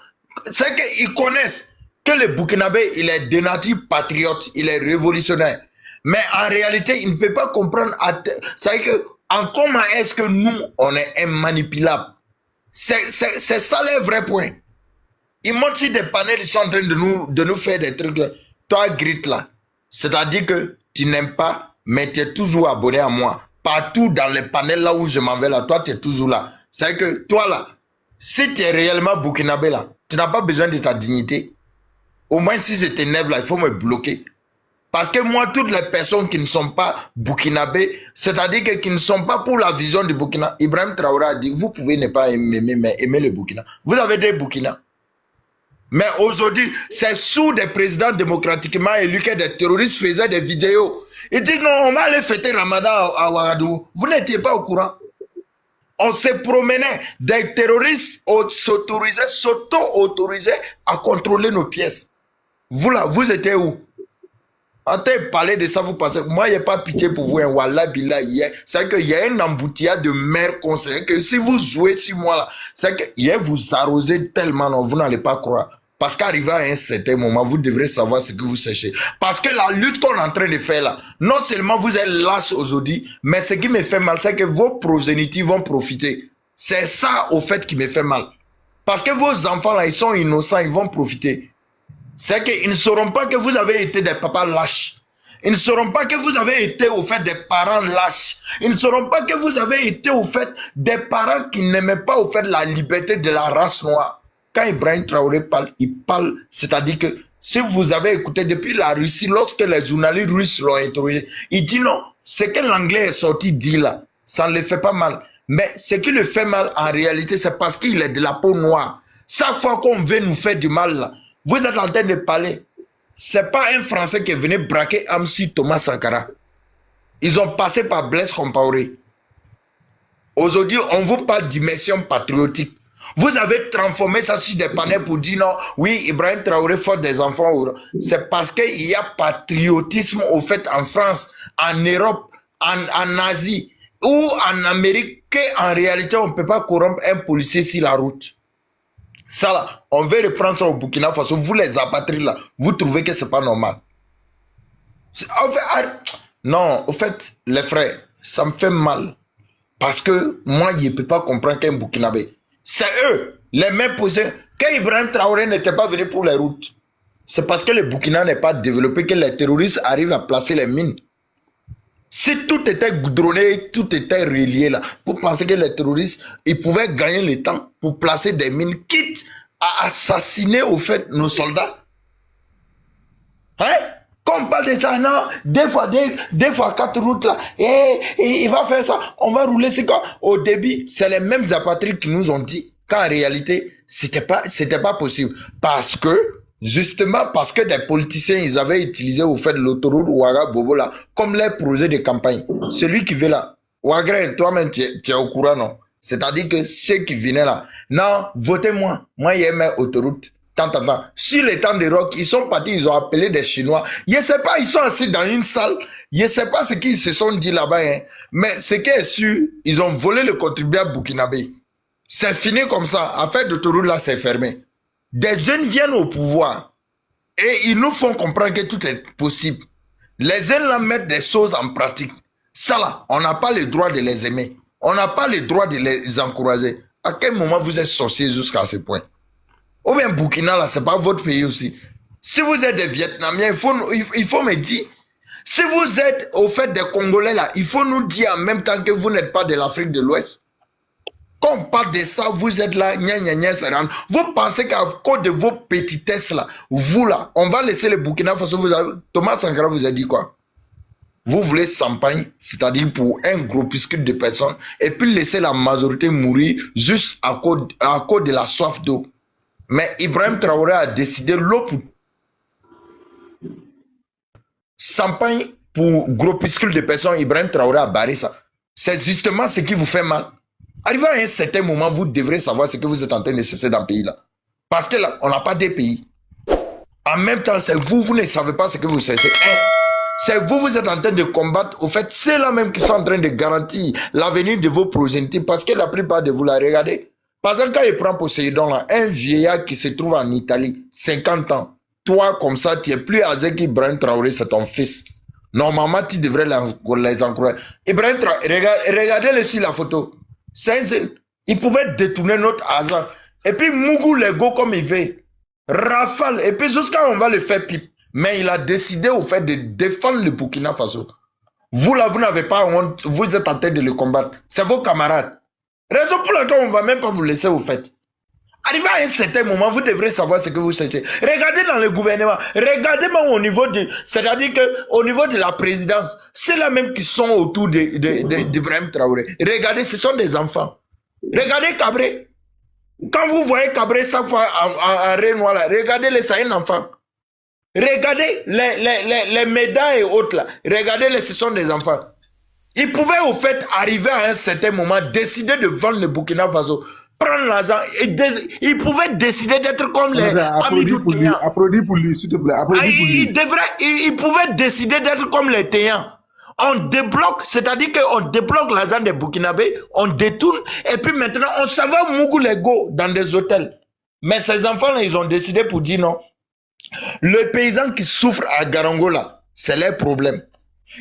C'est qu'ils connaissent que le Burkinabé, il est de nature patriote, il est révolutionnaire. Mais en réalité, il ne peut pas comprendre. C'est que, en comment est-ce que nous, on est immanipulable? C'est ça le vrai point. Ils montent sur des panels, ils sont en train de nous faire des trucs. Toi, Grit là, c'est-à-dire que tu n'aimes pas, mais tu es toujours abonné à moi. Partout dans les panels là où je m'en vais là, toi, tu es toujours là. C'est que toi là, si tu es réellement burkinabé là, tu n'as pas besoin de ta dignité. Au moins, si je t'énerve là, il faut me bloquer. Parce que moi, toutes les personnes qui ne sont pas burkinabés, c'est-à-dire qui ne sont pas pour la vision du Burkina, Ibrahim Traoré a dit, vous pouvez ne pas aimer, mais aimer le Burkina. Vous avez des Burkina. Mais aujourd'hui, c'est sous des présidents démocratiquement élus que des terroristes faisaient des vidéos. Ils disent non, on va aller fêter Ramadan à Ouagadougou. Vous n'étiez pas au courant. On se promenait. Des terroristes s'auto-autorisaient à contrôler nos pièces. Vous là, vous étiez où? En train de parler de ça, vous pensez, moi, il n'y a pas pitié pour vous, hein, Wallah, Billah, hier. C'est qu'il y a un embouteillage de mer conseil, que si vous jouez sur moi, là, c'est que hier, vous arrosez tellement, non, vous n'allez pas croire. Parce qu'arrivé à un certain moment, vous devrez savoir ce que vous cherchez. Parce que la lutte qu'on est en train de faire là, non seulement vous êtes lâches aujourd'hui, mais ce qui me fait mal, c'est que vos progénitures vont profiter. C'est ça, au fait, qui me fait mal. Parce que vos enfants là, ils sont innocents, ils vont profiter. C'est qu'ils ne sauront pas que vous avez été des papas lâches. Ils ne sauront pas que vous avez été au fait des parents lâches. Ils ne sauront pas que vous avez été au fait des parents qui n'aimaient pas au fait la liberté de la race noire. Quand Ibrahim Traoré parle, il parle, c'est-à-dire que si vous avez écouté depuis la Russie, lorsque les journalistes russes l'ont interrogé, il dit non, ce que l'anglais est sorti dit là, ça ne le fait pas mal. Mais ce qui le fait mal en réalité, c'est parce qu'il est de la peau noire. Chaque fois qu'on veut nous faire du mal là, vous êtes en train de parler. C'est pas un Français qui est venu braquer Amsi Thomas Sankara. Ils ont passé par Blaise Compaoré. Aujourd'hui, on vous parle d'immersion patriotique. Vous avez transformé ça sur des panels pour dire non, oui, Ibrahim Traoré force des enfants. C'est parce qu'il y a patriotisme au fait en France, en Europe, en Asie ou en Amérique, qu'en réalité, on ne peut pas corrompre un policier sur la route. Ça là, on veut reprendre ça au Burkina Faso. Vous les apatrides là, vous trouvez que c'est pas normal. En fait, non, au fait, les frères, ça me fait mal. Parce que moi, je ne peux pas comprendre qu'un Burkinabé. C'est eux, les mêmes posés. Quand Ibrahim Traoré n'était pas venu pour les routes, c'est parce que le Burkina n'est pas développé que les terroristes arrivent à placer les mines. Si tout était goudronné, tout était relié là, vous pensez que les terroristes, ils pouvaient gagner le temps pour placer des mines, quitte à assassiner au fait nos soldats? Hein? Quand on parle de ça, non, des fois 4 routes là, il va faire ça, on va rouler, c'est quoi? Au début, c'est les mêmes apatrides qui nous ont dit qu'en réalité, c'était pas possible. Parce que, justement, parce que des politiciens, ils avaient utilisé au fait de l'autoroute Ouaga Bobo là, comme les projets de campagne. Celui qui veut là, Ouagra, toi-même, tu es au courant, non? C'est-à-dire que ceux qui venaient là, non, votez-moi. Moi, il y a mes autoroutes. Sur les temps de rock, ils sont partis, ils ont appelé des Chinois. Je ne sais pas, ils sont assis dans une salle. Je ne sais pas ce qu'ils se sont dit là-bas. Hein. Mais ce qui est sûr, ils ont volé le contribuable burkinabé. C'est fini comme ça. Affaire d'autoroute là, c'est fermé. Des jeunes viennent au pouvoir et ils nous font comprendre que tout est possible. Les jeunes là mettent des choses en pratique. Ça là, on n'a pas le droit de les aimer. On n'a pas le droit de les encourager. À quel moment vous êtes sorciers jusqu'à ce point? Ou bien Burkina, là, c'est pas votre pays aussi. Si vous êtes des Vietnamiens, il faut me dire. Si vous êtes au fait des Congolais, là, il faut nous dire en même temps que vous n'êtes pas de l'Afrique de l'Ouest. Quand on parle de ça, vous êtes là, vous pensez qu'à cause de vos petitesses, là, vous, là, on va laisser le Burkina Faso. Thomas Sankara vous a dit quoi? Vous voulez campagne, c'est-à-dire pour un groupuscule de personnes, et puis laisser la majorité mourir juste à cause de la soif d'eau. Mais Ibrahim Traoré a décidé l'eau pour champagne pour groupuscule de personnes. Ibrahim Traoré a barré ça. C'est justement ce qui vous fait mal. Arrivé à un certain moment, vous devrez savoir ce que vous êtes en train de cesser dans le pays là. Parce que là, on n'a pas des pays. En même temps, c'est vous, vous ne savez pas ce que vous cessez. C'est vous, vous êtes en train de combattre. Au fait, c'est là même qui sont en train de garantir l'avenir de vos progénitures. Parce que la plupart de vous la regardez. Par exemple, quand il prend Poséidon là, un vieillard qui se trouve en Italie, 50 ans. Toi, comme ça, tu es plus âgé qu'Ibrahim Traoré, c'est ton fils. Normalement, tu devrais les encourager. Ibrahim Traoré, regardez-le sur la photo. Il pouvait détourner notre argent. Et puis, Mougou Lego comme il veut. Rafale. Et puis, jusqu'à on va le faire pipe. Mais il a décidé au fait de défendre le Burkina Faso. Vous là, vous n'avez pas honte. Vous êtes en train de le combattre. C'est vos camarades. Raison pour laquelle on ne va même pas vous laisser au fait. Arrivé à un certain moment, vous devrez savoir ce que vous cherchez. Regardez dans le gouvernement. Regardez même au niveau de... C'est-à-dire qu'au niveau de la présidence, c'est là même qui sont autour d'Ibrahim Traoré. Regardez, ce sont des enfants. Regardez Cabré. Quand vous voyez Cabré chaque fois en Renoir là, regardez-les, c'est un enfant. Regardez les médailles et autres là. Regardez-les, ce sont des enfants. Ils pouvaient au fait arriver à un certain moment, décider de vendre le Burkina Faso, prendre l'argent, et ils pouvaient décider d'être comme les Amidou Téan. Applaudis pour lui, s'il te plaît. Ils pouvaient décider d'être comme les Téans. On débloque, c'est-à-dire qu'on débloque l'argent des Burkinabés, on détourne, et puis maintenant, on s'en va Mougou Lego dans des hôtels. Mais ces enfants-là, ils ont décidé pour dire non. Le paysan qui souffre à Garangola, c'est leur problème.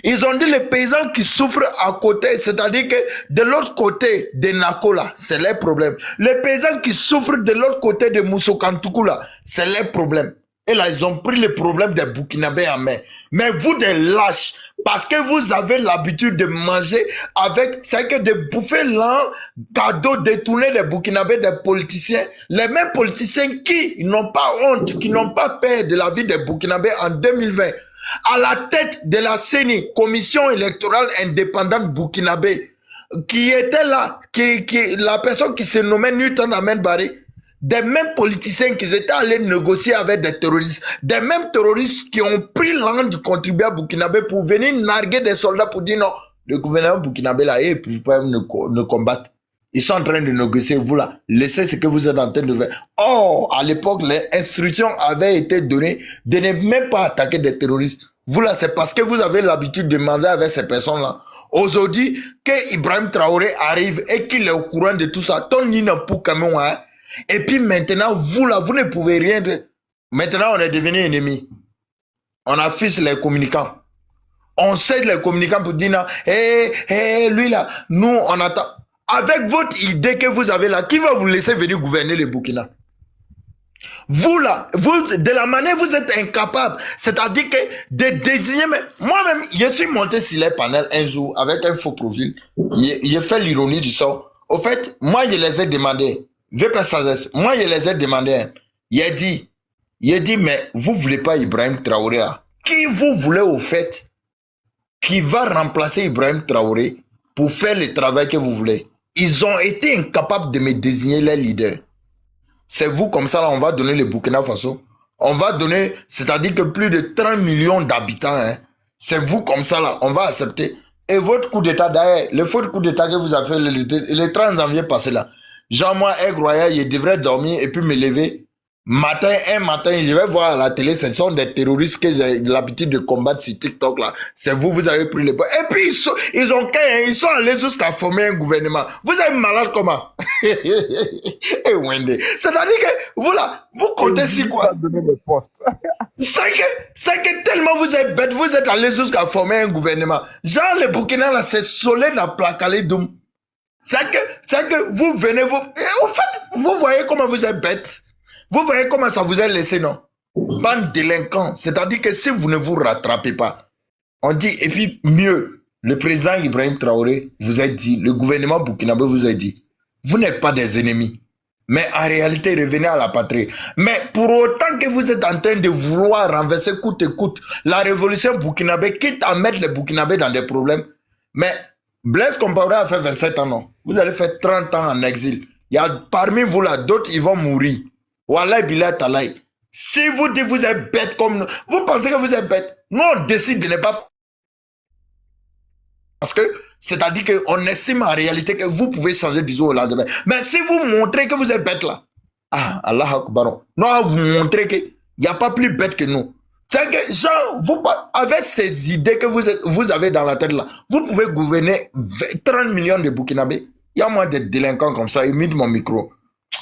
Ils ont dit les paysans qui souffrent à côté, c'est-à-dire que de l'autre côté de Nakola, c'est leur problème. Les paysans qui souffrent de l'autre côté de Moussokantoukula, c'est leur problème. Et là, ils ont pris le problème des Burkinabés en main. Mais vous, des lâches, parce que vous avez l'habitude de manger avec, c'est que de bouffer l'an, cadeau, détourner les Burkinabés des politiciens. Les mêmes politiciens qui n'ont pas honte, qui n'ont pas peur de la vie des Burkinabés en 2020. À la tête de la CENI, Commission électorale indépendante burkinabé, qui était là, la personne qui se nommait Newton Ahmed Barry, des mêmes politiciens qui étaient allés négocier avec des terroristes, des mêmes terroristes qui ont pris l'an du contribuable burkinabé pour venir narguer des soldats pour dire non, le gouvernement burkinabé là, ils ne peuvent pas nous combattre. Ils sont en train de négocier, vous là, laissez ce que vous êtes en train de faire. Or, à l'époque, les instructions avaient été données de ne même pas attaquer des terroristes. Vous là, c'est parce que vous avez l'habitude de manger avec ces personnes-là. Aujourd'hui, que Ibrahim Traoré arrive et qu'il est au courant de tout ça, ton nina pour Cameroun, hein? Et puis maintenant, vous là, vous ne pouvez rien. Maintenant, on est devenu ennemis. On affiche les communicants. On cède les communicants pour dire non, lui là, nous, on attend. Avec votre idée que vous avez là, qui va vous laisser venir gouverner le Burkina? Vous là, vous, de la manière vous êtes incapable, c'est-à-dire que de désigner, moi-même, je suis monté sur les panels un jour avec un faux profil, j'ai fait l'ironie du sort. Au fait, moi je les ai demandé, moi je les ai demandé, il a dit, mais vous voulez pas Ibrahim Traoré là? Qui vous voulez au fait, qui va remplacer Ibrahim Traoré pour faire le travail que vous voulez? Ils ont été incapables de me désigner les leaders. C'est vous comme ça, là, on va donner le Burkina Faso. On va donner, c'est-à-dire que plus de 30 millions d'habitants, hein. C'est vous comme ça, là, on va accepter. Et votre coup d'état, d'ailleurs, le faux coup d'état que vous avez fait le 30 janvier passé, là. Genre, moi, Aigle Royal, je devrais dormir et puis me lever. Un matin, je vais voir à la télé, ce sont des terroristes que j'ai l'habitude de combattre sur TikTok là. C'est vous avez pris les points. Et puis ils sont allés jusqu'à former un gouvernement. Vous êtes malade comment? Et Wendy. C'est-à-dire que vous là, vous comptez si quoi? C'est que tellement vous êtes bête, vous êtes allés jusqu'à former un gouvernement. Genre le Burkina là, c'est solide à placaler Doum. C'est que vous venez, et en fait, vous voyez comment vous êtes bête. Vous voyez comment ça vous a laissé, non? Bande délinquants. C'est-à-dire que si vous ne vous rattrapez pas, on dit, et puis mieux, le président Ibrahim Traoré vous a dit, le gouvernement burkinabé vous a dit, vous n'êtes pas des ennemis. Mais en réalité, revenez à la patrie. Mais pour autant que vous êtes en train de vouloir renverser coûte et coûte la révolution burkinabé, quitte à mettre les burkinabés dans des problèmes, mais Blaise Compaoré a fait 27 ans, non? Vous allez faire 30 ans en exil. Il y a parmi vous là, d'autres, ils vont mourir. Wallah billah talay. Si vous dites vous êtes bête comme nous, vous pensez que vous êtes bête. Nous, on décide de ne pas. Parce que, c'est-à-dire qu'on estime en réalité que vous pouvez changer du jour au lendemain. Mais si vous montrez que vous êtes bête là, ah, Allah Akbar, non, vous montrez qu'il n'y a pas plus bête que nous. C'est que, genre, vous, avec ces idées que vous avez dans la tête là, vous pouvez gouverner 30 millions de Burkinabés. Il y a moins de délinquants comme ça, ils mettent mon micro.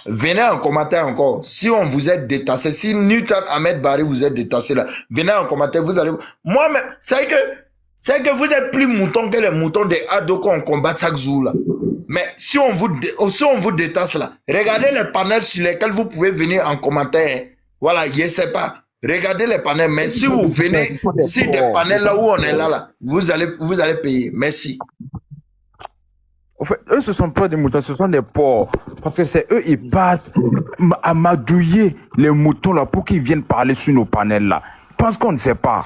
Venez en commentaire encore. Si on vous est détaché, si Newton Ahmed Barry vous êtes détaché là, venez en commentaire, vous allez... Moi-même, c'est que vous êtes plus moutons que les moutons des ados qu'on combat chaque jour là. Mais si on vous détache là, regardez les panels sur lesquels vous pouvez venir en commentaire. Voilà, je ne sais pas. Regardez les panels, mais si vous venez sur des panels là où on est là, vous allez payer. Merci. En fait, eux, ce ne sont pas des moutons, ce sont des porcs. Parce que c'est eux, ils partent amadouiller les moutons là pour qu'ils viennent parler sur nos panels là. Ils pensent qu'on ne sait pas.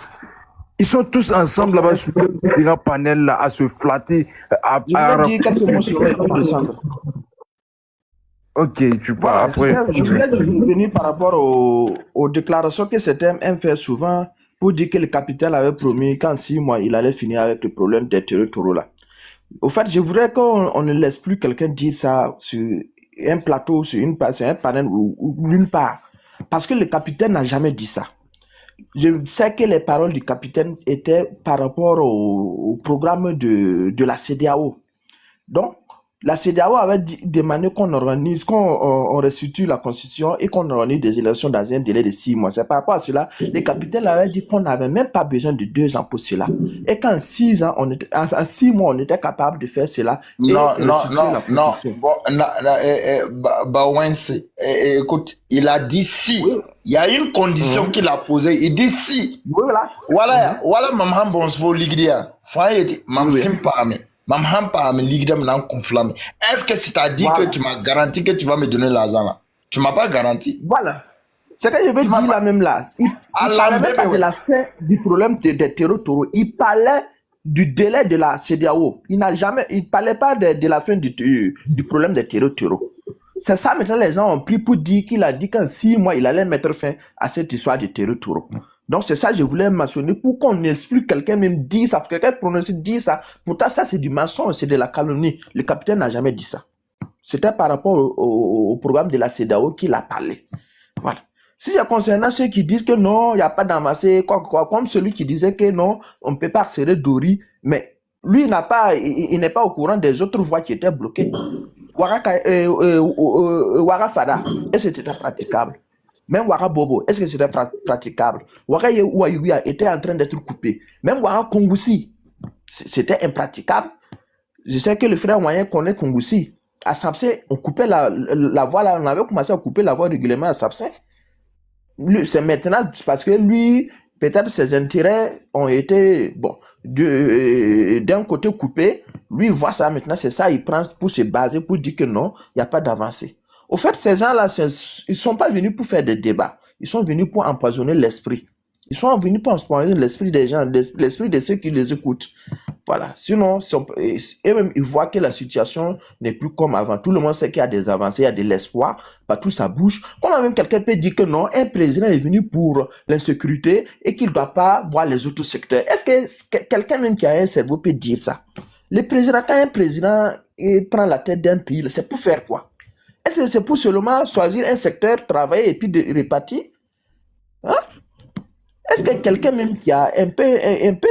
Ils sont tous ensemble là-bas sur les grands panels là à se flatter. Je voulais dire quelques mots sur descendre. Ok, tu parles après. Je voulais revenir par rapport aux déclarations que certains aiment faire souvent pour dire que le capitaine avait promis qu'en 6 mois, il allait finir avec le problème des territoires là. Au fait, je voudrais qu'on ne laisse plus quelqu'un dire ça sur un plateau, sur un panel ou nulle part. Parce que le capitaine n'a jamais dit ça. Je sais que les paroles du capitaine étaient par rapport au programme de la CEDEAO. Donc, la CEDEAO avait demandé qu'on restitue la constitution et qu'on organise des élections dans un délai de 6 mois. C'est par rapport à cela, le capitaine avait dit qu'on n'avait même pas besoin de 2 ans pour cela. Et qu'en 6 mois, on était capable de faire cela. Non. Écoute, il a dit si. Oui. Il y a une condition qu'il a posée. Il dit si. Voilà, maman bonsoir ligdia. Faye mam simpame. Est-ce que c'est-à-dire que tu m'as garanti que tu vas me donner l'argent là? Tu m'as pas garanti. Voilà. C'est que je vais dire là même là. Il parlait même pas de la fin du problème des territoires. Il parlait du délai de la CEDEAO. Il parlait pas de la fin du problème des territoires. C'est ça maintenant les gens ont pris pour dire qu'il a dit qu'en 6 mois il allait mettre fin à cette histoire du territoire. Donc c'est ça que je voulais mentionner pour qu'on explique quelqu'un même dit ça, parce que quelqu'un prononce dit ça. Pourtant ça c'est du mensonge, c'est de la calomnie. Le capitaine n'a jamais dit ça. C'était par rapport au programme de la CEDEAO qu'il a parlé. Voilà. Si c'est concernant ceux qui disent que non, il n'y a pas d'amassé, comme celui qui disait que non, on ne peut pas accéder d'Ori, mais lui il n'est pas au courant des autres voies qui étaient bloquées. Ouaga Fada, est-ce que c'était praticable? Même Ouaga Bobo, est-ce que c'était praticable? Ouaga Ouaga était en train d'être coupé. Même Ouaga Kongoussi, c'était impraticable. Je sais que le frère moyen connaît Kongoussi. À Sapsé, on coupait la voie là, on avait commencé à couper la voie régulièrement à Sapsé. C'est maintenant parce que lui, peut-être ses intérêts ont été, d'un côté coupé. Lui, il voit ça maintenant, c'est ça, il prend pour se baser, pour dire que non, il n'y a pas d'avancée. Au fait, ces gens-là, ils ne sont pas venus pour faire des débats. Ils sont venus pour empoisonner l'esprit. Ils sont venus pour empoisonner l'esprit des gens, l'esprit de ceux qui les écoutent. Voilà. Sinon, eux-mêmes, ils voient que la situation n'est plus comme avant. Tout le monde sait qu'il y a des avancées, il y a de l'espoir. Partout, ça bouge. Comment même quelqu'un peut dire que non, un président est venu pour l'insécurité et qu'il ne doit pas voir les autres secteurs? Est-ce que quelqu'un même qui a un cerveau peut dire ça? Le président, quand un président prend la tête d'un pays, c'est pour faire quoi? Est-ce que c'est pour seulement choisir un secteur, travailler et puis répartir? Hein? Est-ce que quelqu'un même qui a un peu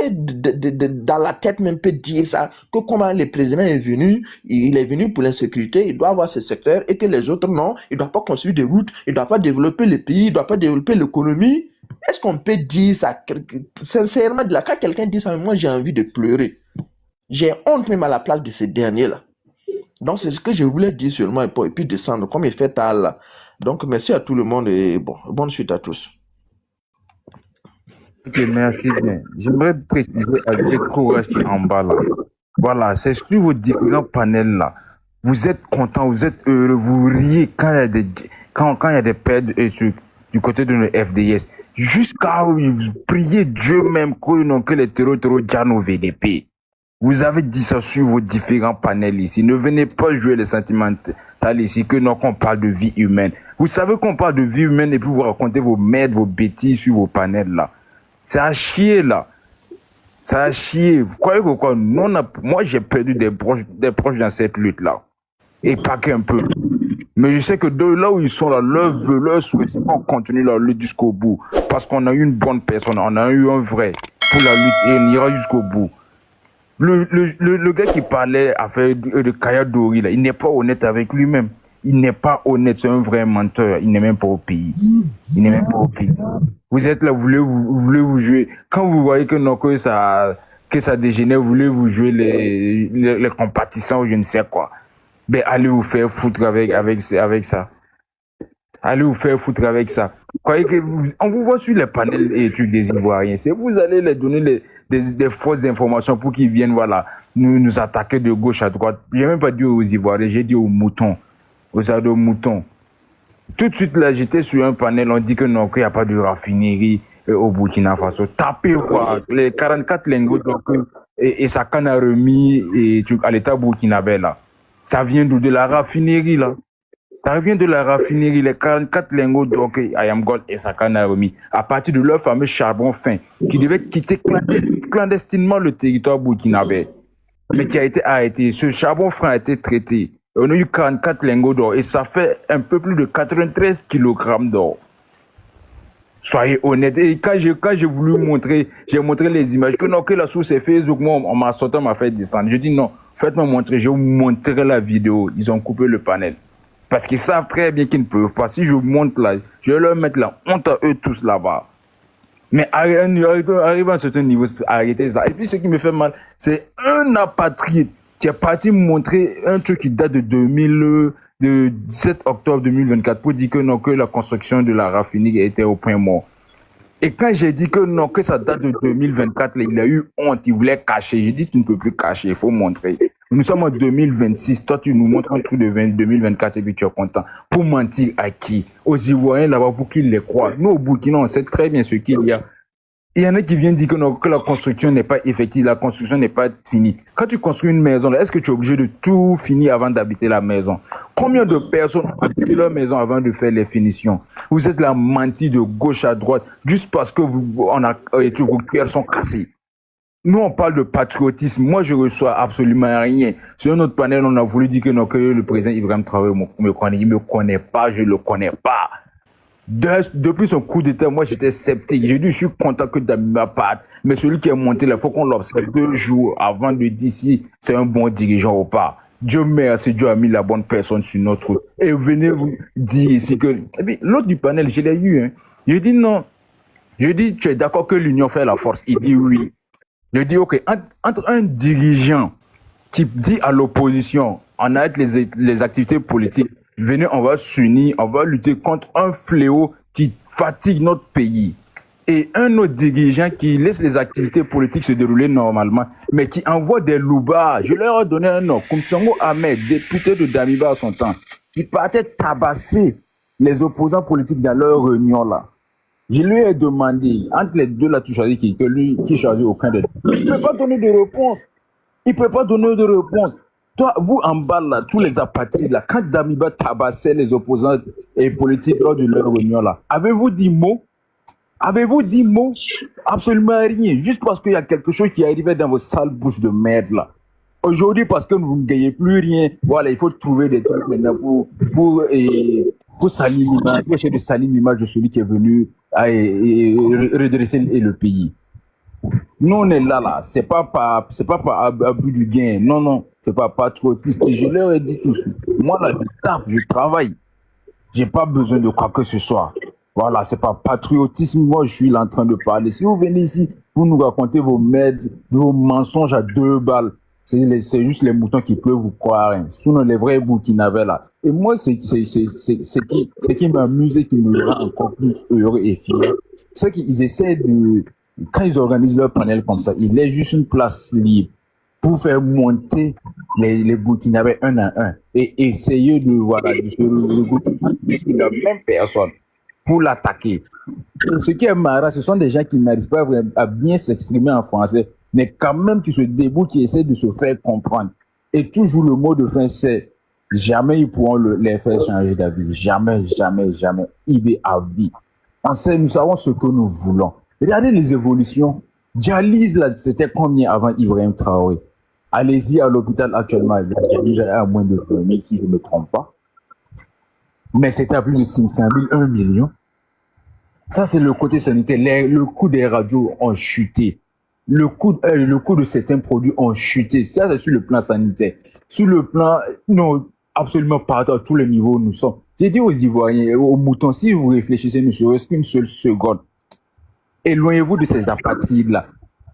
dans la tête même peut dire ça, que comment le président est venu, il est venu pour l'insécurité, il doit avoir ce secteur et que les autres non, il ne doit pas construire des routes, il ne doit pas développer le pays, il ne doit pas développer l'économie? Est-ce qu'on peut dire ça? Sincèrement, quand quelqu'un dit ça, moi j'ai envie de pleurer. J'ai honte même à la place de ces derniers-là. Donc c'est ce que je voulais dire seulement et puis descendre comme il fait tard là. Donc merci à tout le monde et bonne suite à tous. Ok, merci bien. J'aimerais préciser avec le courage qui est en bas là. Voilà, c'est sur vos différents panels là. Vous êtes content, vous êtes heureux, vous riez quand il y a des pertes du côté de nos FDS. Jusqu'à vous priez Dieu même que les terreaux gagnent au VDP. Vous avez dit ça sur vos différents panels ici. Ne venez pas jouer les ici que non, qu'on parle de vie humaine. Vous savez qu'on parle de vie humaine et puis vous racontez vos merdes, vos bêtises sur vos panels là. C'est à chier là. Ça a chier. Vous croyez que quoi? Moi, j'ai perdu des proches dans cette lutte-là. Et pas qu'un peu. Mais je sais que de là où ils sont là, leur souhait, c'est qu'on continue la lutte jusqu'au bout. Parce qu'on a eu une bonne personne, on a eu un vrai pour la lutte et on ira jusqu'au bout. Le gars qui parlait de Kaya Dori, là, il n'est pas honnête avec lui-même. Il n'est pas honnête, c'est un vrai menteur. Il n'est même pas au pays. Il n'est même pas au pays. Vous êtes là, vous voulez vous jouer. Quand vous voyez que ça dégénère, vous voulez vous jouer les compatissants ou je ne sais quoi. Ben, allez vous faire foutre avec ça. Allez vous faire foutre avec ça. Croyez que on vous voit sur les panels et trucs des Ivoiriens. C'est vous allez leur donner des fausses informations pour qu'ils viennent, voilà, nous attaquer de gauche à droite. Je n'ai même pas dit aux Ivoiriens, j'ai dit aux moutons. Aux ados moutons. Tout de suite, là, j'étais sur un panel, on dit que non, qu'il n'y a pas de raffinerie au Burkina Faso. Tapez, quoi. Les 44 lingots, donc, et ça canne a remis à l'état burkinabé, là. Ça vient d'où? De la raffinerie, là. Ça vient de la raffinerie, les 44 lingots, donc, Ayam Gold et ça canne a remis. À partir de leur fameux charbon fin, qui devait quitter clandestinement le territoire burkinabé, mais qui a été arrêté. Ce charbon fin a été traité. On a eu 44 lingots d'or et ça fait un peu plus de 93 kg d'or. Soyez honnêtes. Et quand j'ai voulu montrer, j'ai montré les images, que non, que la source est Facebook, moi, on m'a sorti, on m'a fait descendre. Je dis non, faites-moi montrer, je vais vous montrer la vidéo. Ils ont coupé le panel. Parce qu'ils savent très bien qu'ils ne peuvent pas. Si je vous montre là, je vais leur mettre la honte à eux tous là-bas. Mais arrivé à un certain niveau, arrêtez ça. Et puis ce qui me fait mal, c'est un apatride qui est parti me montrer un truc qui date de 17 octobre 2024 pour dire que non, que la construction de la raffinerie était au point mort. Et quand j'ai dit que non, que ça date de 2024, il a eu honte, il voulait cacher. J'ai dit, tu ne peux plus cacher, il faut montrer. Nous sommes en 2026, toi tu nous montres un truc de 2024 et puis tu es content. Pour mentir à qui? Aux Ivoiriens là-bas pour qu'ils les croient. Nous au Burkina, on sait très bien ce qu'il y a. Il y en a qui viennent dire que, non, que la construction n'est pas effective, la construction n'est pas finie. Quand tu construis une maison, est-ce que tu es obligé de tout finir avant d'habiter la maison? Combien de personnes ont habité leur maison avant de faire les finitions? Vous êtes la mentie de gauche à droite juste parce que vos cœurs sont cassés. Nous, on parle de patriotisme. Moi, je reçois absolument rien. Sur notre panel, on a voulu dire que, non, que le président Ibrahim Traoré me connaît. Il ne me connaît pas, je ne le connais pas. Depuis son coup d'État, moi j'étais sceptique. J'ai dit je suis content que Damiba parte, mais celui qui est monté là, il faut qu'on l'observe 2 jours avant de dire si c'est un bon dirigeant ou pas. Dieu merci, Dieu a mis la bonne personne sur notre route. Et venez vous dire ici que... Et puis l'autre du panel, je l'ai eu. Hein. Je dis non. Je dis tu es d'accord que l'union fait la force? Il dit oui. Je dis ok, entre un dirigeant qui dit à l'opposition, on arrête les activités politiques, venez, on va s'unir, on va lutter contre un fléau qui fatigue notre pays. Et un autre dirigeant qui laisse les activités politiques se dérouler normalement, mais qui envoie des loubards. Je leur ai donné un nom, Koumsongo Ahmed, député de Damiba à son temps, qui partait tabasser les opposants politiques dans leur réunion là. Je lui ai demandé, entre les deux là, tu choisis qui? Que lui, qui choisit aucun des deux. Il ne peut pas donner de réponse. Il ne peut pas donner de réponse. Toi, vous en bas là, tous les apatrides là, quand Damiba tabassait les opposants et politiques lors de leur réunion là, avez-vous dit mot? Avez-vous dit mot? Absolument rien. Juste parce qu'il y a quelque chose qui arrivait dans vos sales bouches de merde là. Aujourd'hui, parce que vous ne gagnez plus rien, voilà, il faut trouver des trucs maintenant pour salir l'image, pour essayer de salir l'image de celui qui est venu redresser le pays. Nous, on est là, c'est pas par abus du gain, non, c'est pas patriotisme. Et je leur ai dit tous, moi là, je taffe, je travaille, j'ai pas besoin de quoi que ce soit. Voilà, c'est pas patriotisme, moi je suis là en train de parler. Si vous venez ici, vous nous racontez vos merdes, vos mensonges à 2 balles, c'est juste les moutons qui peuvent vous croire. Hein. Sinon, les vrais Burkinabés là. Et moi, c'est qui m'amuse et qui me rend encore plus heureux et fier. C'est qu'ils essaient de... Quand ils organisent leur panel comme ça, ils laissent juste une place libre pour faire monter les Burkinabés un à un et essayer de se regrouper sur la même personne pour l'attaquer. Et ce qui est marrant, ce sont des gens qui n'arrivent pas à bien s'exprimer en français, mais quand même qui se débrouillent, qui essaient de se faire comprendre. Et toujours le mot de fin, c'est Jamais ils pourront les faire changer d'avis. Jamais, jamais, jamais. IB à vie. Nous savons ce que nous voulons. Regardez les évolutions. Dialyse, là, c'était combien avant Ibrahim Traoré? Allez-y à l'hôpital actuellement. Dialyse à moins de 20 000, si je ne me trompe pas. Mais c'était à plus de 500 000, 1 million. Ça, c'est le côté sanitaire. Le coût des radios ont chuté. Le coût de certains produits ont chuté. Ça, c'est sur le plan sanitaire. Sur le plan, non, absolument pas à tous les niveaux où nous sommes. J'ai dit aux Ivoiriens, aux moutons, si vous réfléchissez ne serait-ce qu'une seule seconde, éloignez-vous de ces apatrides-là.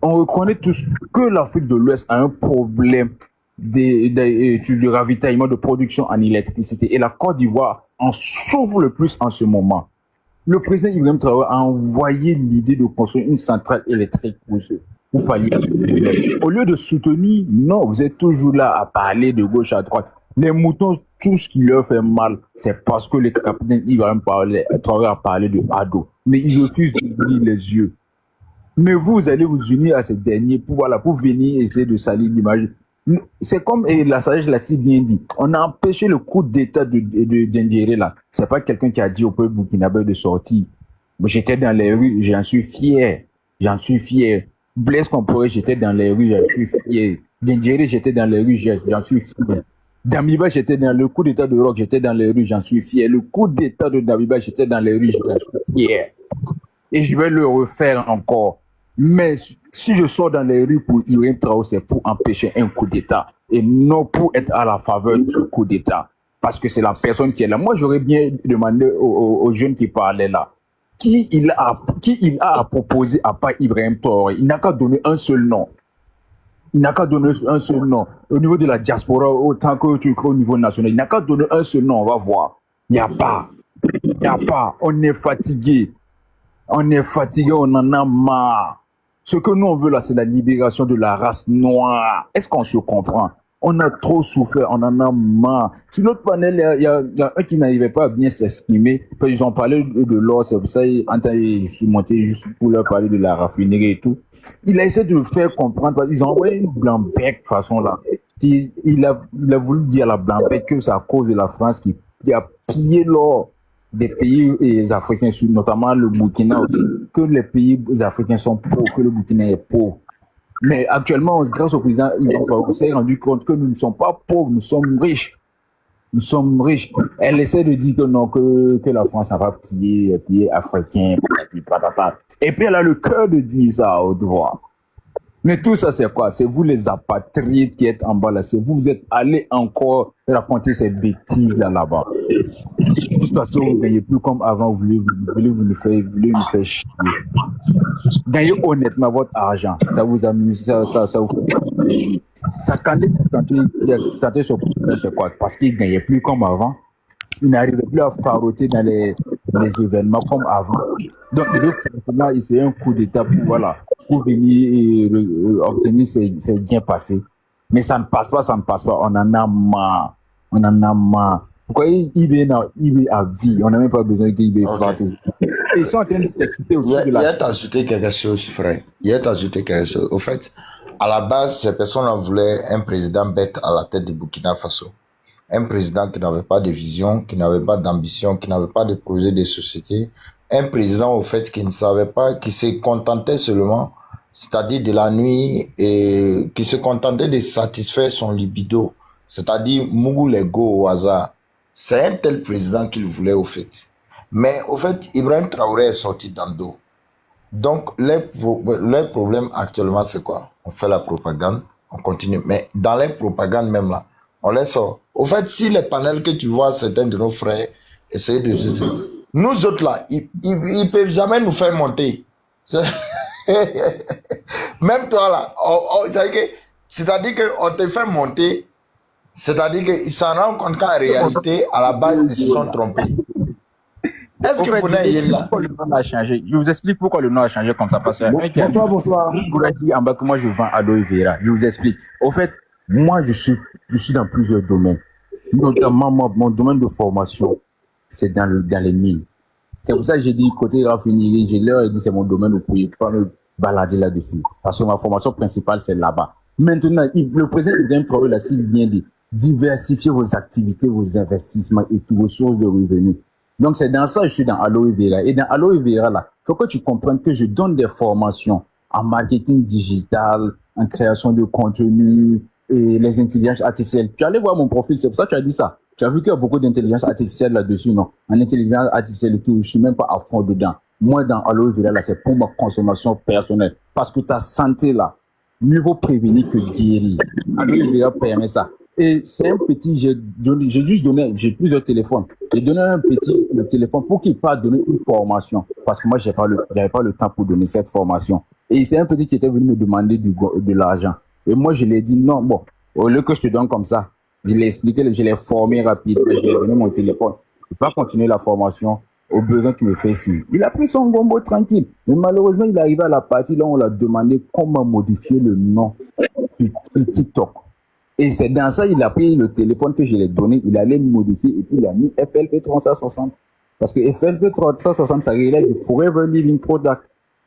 On reconnaît tous que l'Afrique de l'Ouest a un problème de ravitaillement, de production en électricité. Et la Côte d'Ivoire en souffre le plus en ce moment. Le président Ibrahim Traoré a envoyé l'idée de construire une centrale électrique pour pallier à ce problème. Au lieu de soutenir, non, vous êtes toujours là à parler de gauche à droite. Les moutons, tout ce qui leur fait mal, c'est parce que le capitaine Ibrahim Traoré a parlé de Ado. Mais il refuse d'ouvrir les yeux. Mais vous allez vous unir à ces derniers pour venir essayer de salir l'image. C'est comme la sagesse l'a si bien dit. On a empêché le coup d'état de Diendéré là. C'est pas quelqu'un qui a dit au peuple burkinabé de sortir. J'étais dans les rues, j'en suis fier. J'en suis fier. Blaise Compaoré, j'étais dans les rues, j'en suis fier. Diendéré, j'étais dans les rues, j'en suis fier. Damiba, j'étais dans le coup d'état de Rock, j'étais dans les rues, j'en suis fier. Le coup d'état de Damiba, j'étais dans les rues, j'en suis fier. Et je vais le refaire encore. Mais si je sors dans les rues pour Ibrahim Traoré, c'est pour empêcher un coup d'état et non pour être à la faveur de ce coup d'état. Parce que c'est la personne qui est là. Moi, j'aurais bien demandé aux jeunes qui parlaient là, qui il a à proposer à part Ibrahim Traoré. Il n'a qu'à donner un seul nom. Il n'a qu'à donner un seul nom. Au niveau de la diaspora, autant qu'au niveau national, il n'a qu'à donner un seul nom, on va voir. Il n'y a pas. Il n'y a pas. On est fatigué. On est fatigué, on en a marre. Ce que nous on veut là, c'est la libération de la race noire. Est-ce qu'on se comprend? On a trop souffert, on en a marre. Sur l'autre panel, il y a un qui n'arrivait pas à bien s'exprimer. Ils ont parlé de l'or, c'est pour ça je suis monté juste pour leur parler de la raffinerie et tout. Il a essayé de le faire comprendre, parce qu'ils ont envoyé une blanc-bec façon là. Il a voulu dire à la blanc-bec que c'est à cause de la France qui a pillé l'or des pays africains, notamment le Burkina aussi, que les pays africains sont pauvres, que le Burkina est pauvre. Mais actuellement, grâce au président, il s'est rendu compte que nous ne sommes pas pauvres, nous sommes riches. Nous sommes riches. Elle essaie de dire que non, que la France n'a pas pillé les pays africains, et puis elle a le cœur de dire ça au devoir. Mais tout ça, c'est quoi? C'est vous les apatrides qui êtes en bas là. C'est vous êtes allés encore raconter ces bêtises là-bas. Juste parce que vous ne gagnez plus comme avant, vous voulez nous faire chier. Gagnez honnêtement votre argent. Ça vous amuse, ça vous fait plaisir. Ça, quand il a tenté ce problème, c'est quoi? Parce qu'il ne gagnait plus comme avant. Il n'arrivait plus à faroter dans les événements comme avant. Donc, il veut simplement essayer un coup d'état pour venir obtenir ses gains passés. Mais ça ne passe pas. On en a marre. Pourquoi IB a vie? On n'a même pas besoin qu'IB fasse. Ils sont en train de s'exciter aussi. Il y a ajouté quelque chose, frère. Au fait, à la base, ces personnes voulaient un président bête à la tête du Burkina Faso. Un président qui n'avait pas de vision, qui n'avait pas d'ambition, qui n'avait pas de projet de société. Un président, au fait, qui ne savait pas, qui se contentait seulement, c'est-à-dire de la nuit, et qui se contentait de satisfaire son libido, c'est-à-dire Mougou l'ego au hasard. C'est un tel président qu'il voulait, au fait. Mais, au fait, Ibrahim Traoré est sorti dans le dos. Donc, les problèmes actuellement, c'est quoi? On fait la propagande, on continue. Mais dans les propagandes même là, on les sort. Au fait, si les panels que tu vois, certains de nos frères essayer de... Nous autres là, ils ne peuvent jamais nous faire monter. Même toi là, c'est-à-dire qu'on te fait monter, c'est-à-dire qu'ils s'en rendent compte qu'en réalité, à la base, ils se sont trompés. Est-ce que vous n'avez là? Je vous explique pourquoi le nom a changé comme ça. Parce que bonsoir. Moi, je vends Aloe Vera. Je vous explique. Au fait, moi, je suis dans plusieurs domaines. Notamment, mon domaine de formation, c'est dans les mines. C'est pour ça que j'ai dit, côté raffinerie, je leur ai dit, c'est mon domaine, vous ne pouvez pas me balader là-dessus. Parce que ma formation principale, c'est là-bas. Maintenant, le président Ibrahim Traoré l'a si bien dit. diversifier vos activités, vos investissements et toutes vos sources de revenus. Donc, c'est dans ça que je suis dans Aloe Vera. Et dans Aloe Vera, là, il faut que tu comprennes que je donne des formations en marketing digital, en création de contenu et les intelligences artificielles. Tu allais voir mon profil, c'est pour ça que tu as dit ça. Tu as vu qu'il y a beaucoup d'intelligence artificielle là-dessus, non? En intelligence artificielle et tout, je suis même pas à fond dedans. Moi, dans Aloe Vera, là, c'est pour ma consommation personnelle. Parce que ta santé, là, mieux vaut prévenir que guérir. Aloe Vera permet ça. Et c'est un petit, j'ai plusieurs téléphones. J'ai donné un petit le téléphone pour qu'il puisse donner une formation. Parce que moi, j'avais pas le temps pour donner cette formation. Et c'est un petit qui était venu me demander de l'argent. Et moi, je lui ai dit non, bon, au lieu que je te donne comme ça, je l'ai expliqué, je l'ai formé rapidement, je lui ai donné mon téléphone. Je ne peux pas continuer la formation au besoin qu'il me fait signe. Il a pris son gombo tranquille. Mais malheureusement, il est arrivé à la partie là où on l'a demandé comment modifier le nom sur TikTok. Et c'est dans ça, il a pris le téléphone que je lui ai donné, il allait le modifier et puis il a mis FLP 360. Parce que FLP 360, ça relève du Forever Living Product.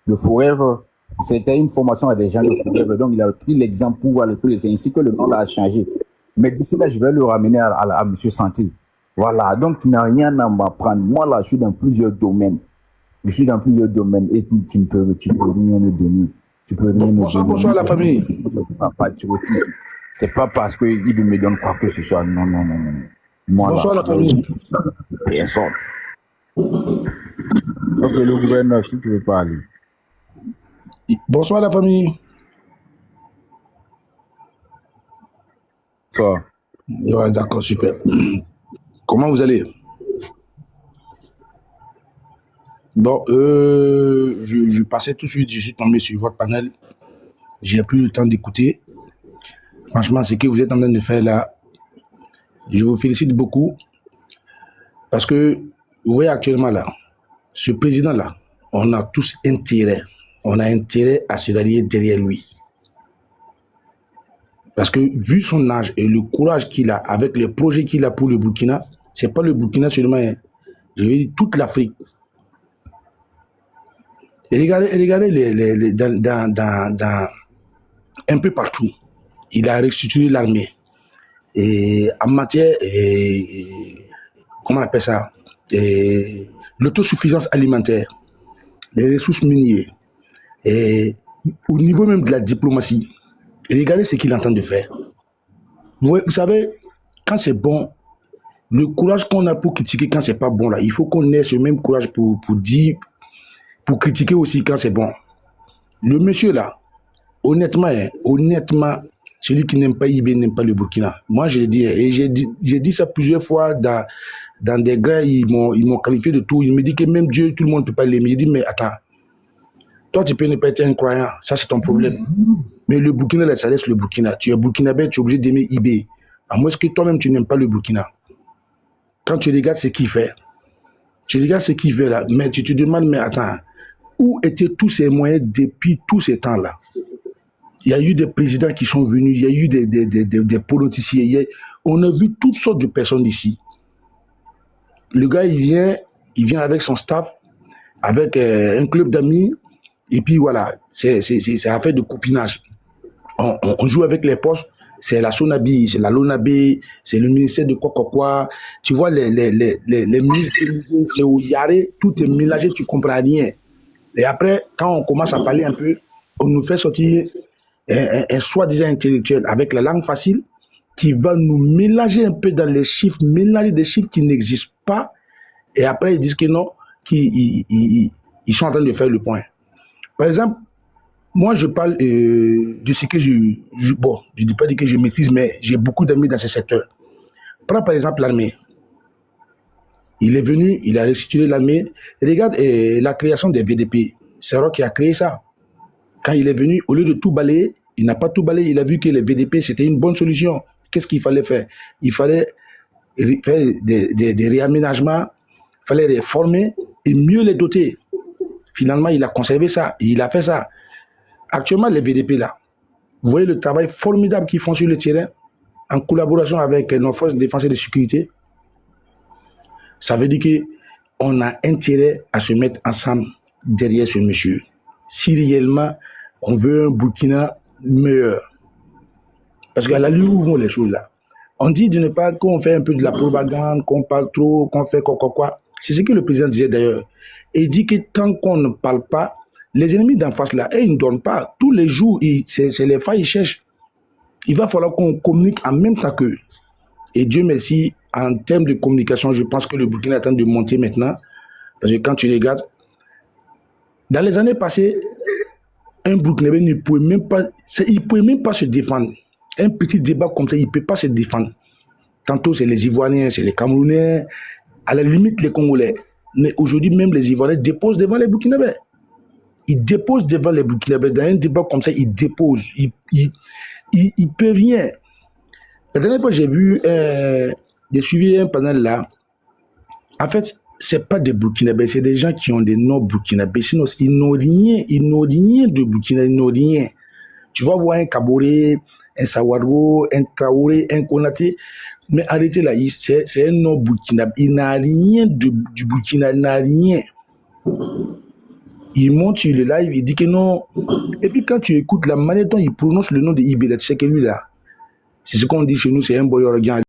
Le Forever, c'était une formation à des gens de Forever. Donc, il a pris l'exemple pour voir le faire. C'est ainsi que le nom a changé. Mais d'ici là, je vais le ramener à Monsieur Santé. Voilà. Donc, tu n'as rien à m'apprendre. Moi, là, je suis dans plusieurs domaines. Je suis dans plusieurs domaines et tu ne peux rien me donner. Tu peux rien me donner. Bonsoir la famille. Patriotisme. C'est pas parce qu'il me donne quoi que ce soit. Non. Moi, bonsoir là, la famille. Personne. Donc, le gouverneur, si tu veux parler. Bonsoir la famille. Ça. Ouais, d'accord, super. Comment vous allez? Bon, je passais tout de suite, je suis tombé sur votre panel. J'ai plus le temps d'écouter. Franchement, ce que vous êtes en train de faire là, je vous félicite beaucoup. Parce que, vous voyez actuellement là, ce président-là, on a tous intérêt. On a intérêt à se rallier derrière lui. Parce que, vu son âge et le courage qu'il a avec les projets qu'il a pour le Burkina, c'est pas le Burkina seulement, hein, je vais dire toute l'Afrique. Et regardez un peu partout, il a restitué l'armée. Et en matière, comment on appelle ça, l'autosuffisance alimentaire, les ressources minières, et au niveau même de la diplomatie, regardez ce qu'il est en train de faire. Vous savez, quand c'est bon, le courage qu'on a pour critiquer quand c'est pas bon, là, il faut qu'on ait ce même courage pour dire, pour critiquer aussi quand c'est bon. Le monsieur là, honnêtement, celui qui n'aime pas IB n'aime pas le Burkina. Moi, je l'ai dit, et j'ai dit ça plusieurs fois dans des gars, ils m'ont qualifié de tout. Ils me disent que même Dieu, tout le monde ne peut pas l'aimer. Je dis, mais attends, toi, tu peux ne pas être un croyant, ça c'est ton problème. Mais le Burkina, là, ça laisse le Burkina. Tu es burkinabé, tu es obligé d'aimer IB. À moins que toi-même, tu n'aimes pas le Burkina. Quand tu regardes ce qu'il fait, là, mais tu te demandes, mais attends, où étaient tous ces moyens depuis tous ces temps-là? Il y a eu des présidents qui sont venus, il y a eu des politiciens, on a vu toutes sortes de personnes ici. Le gars, il vient avec son staff, avec un club d'amis, et puis voilà, c'est affaire de copinage. On joue avec les postes, c'est la Sonabi, c'est la Lonabé, c'est le ministère de quoi. Tu vois, les ministres, c'est au Yaré, tout est mélangé, tu ne comprends rien. Et après, quand on commence à parler un peu, on nous fait sortir un soi-disant intellectuel avec la langue facile qui va nous mélanger un peu dans les chiffres, mélanger des chiffres qui n'existent pas. Et après, ils disent que non, qu'ils sont en train de faire le point. Par exemple, moi, je parle de ce que je ne dis pas que je maîtrise, mais j'ai beaucoup d'amis dans ce secteur. Prends par exemple l'armée. Il est venu, il a restitué l'armée. Regarde la création des VDP. C'est Roch qui a créé ça. Quand il est venu, au lieu de tout balayer, il n'a pas tout balayé. Il a vu que les VDP, c'était une bonne solution. Qu'est-ce qu'il fallait faire? Il fallait faire des réaménagements, il fallait les former et mieux les doter. Finalement, il a conservé ça. Et il a fait ça. Actuellement, les VDP là, vous voyez le travail formidable qu'ils font sur le terrain en collaboration avec nos forces de défense et de sécurité. Ça veut dire qu'on a intérêt à se mettre ensemble derrière ce monsieur. Si réellement on veut un Burkina meilleur. Parce qu'à la lieu où vont les choses là, On dit de ne pas qu'on fait un peu de la propagande, qu'on parle trop, qu'on fait quoi. C'est ce que le président disait d'ailleurs. Et il dit que tant qu'on ne parle pas, les ennemis d'en face là, ils ne donnent pas. Tous les jours, c'est les failles, ils cherchent. Il va falloir qu'on communique en même temps qu'eux. Et Dieu merci, en termes de communication, je pense que le Burkina est en train de monter maintenant. Parce que quand tu regardes, dans les années passées, un Burkinabé ne pouvait même pas, se défendre. Un petit débat comme ça, il ne peut pas se défendre. Tantôt, c'est les Ivoiriens, c'est les Camerounais, à la limite les Congolais. Mais aujourd'hui, même les Ivoiriens déposent devant les Burkinabés. Ils déposent devant les Burkinabés. Dans un débat comme ça, ils déposent. Ils ne peuvent rien. La dernière fois, j'ai suivi un panel là. En fait, ce n'est pas des Burkinabés, c'est des gens qui ont des noms burkinabés. Sinon, ils n'ont rien de Burkina, ils n'ont rien. Tu vas voir un Kaboré, un Sawargo, un Traoré, un Konaté, mais arrêtez là, c'est un nom burkinabé. Il n'a rien du Burkina, il n'a rien. Il monte sur le live, il dit que non. Et puis quand tu écoutes la manière dont il prononce le nom de Ibele, tu sais que lui là, c'est ce qu'on dit chez nous, c'est un boy orgueil.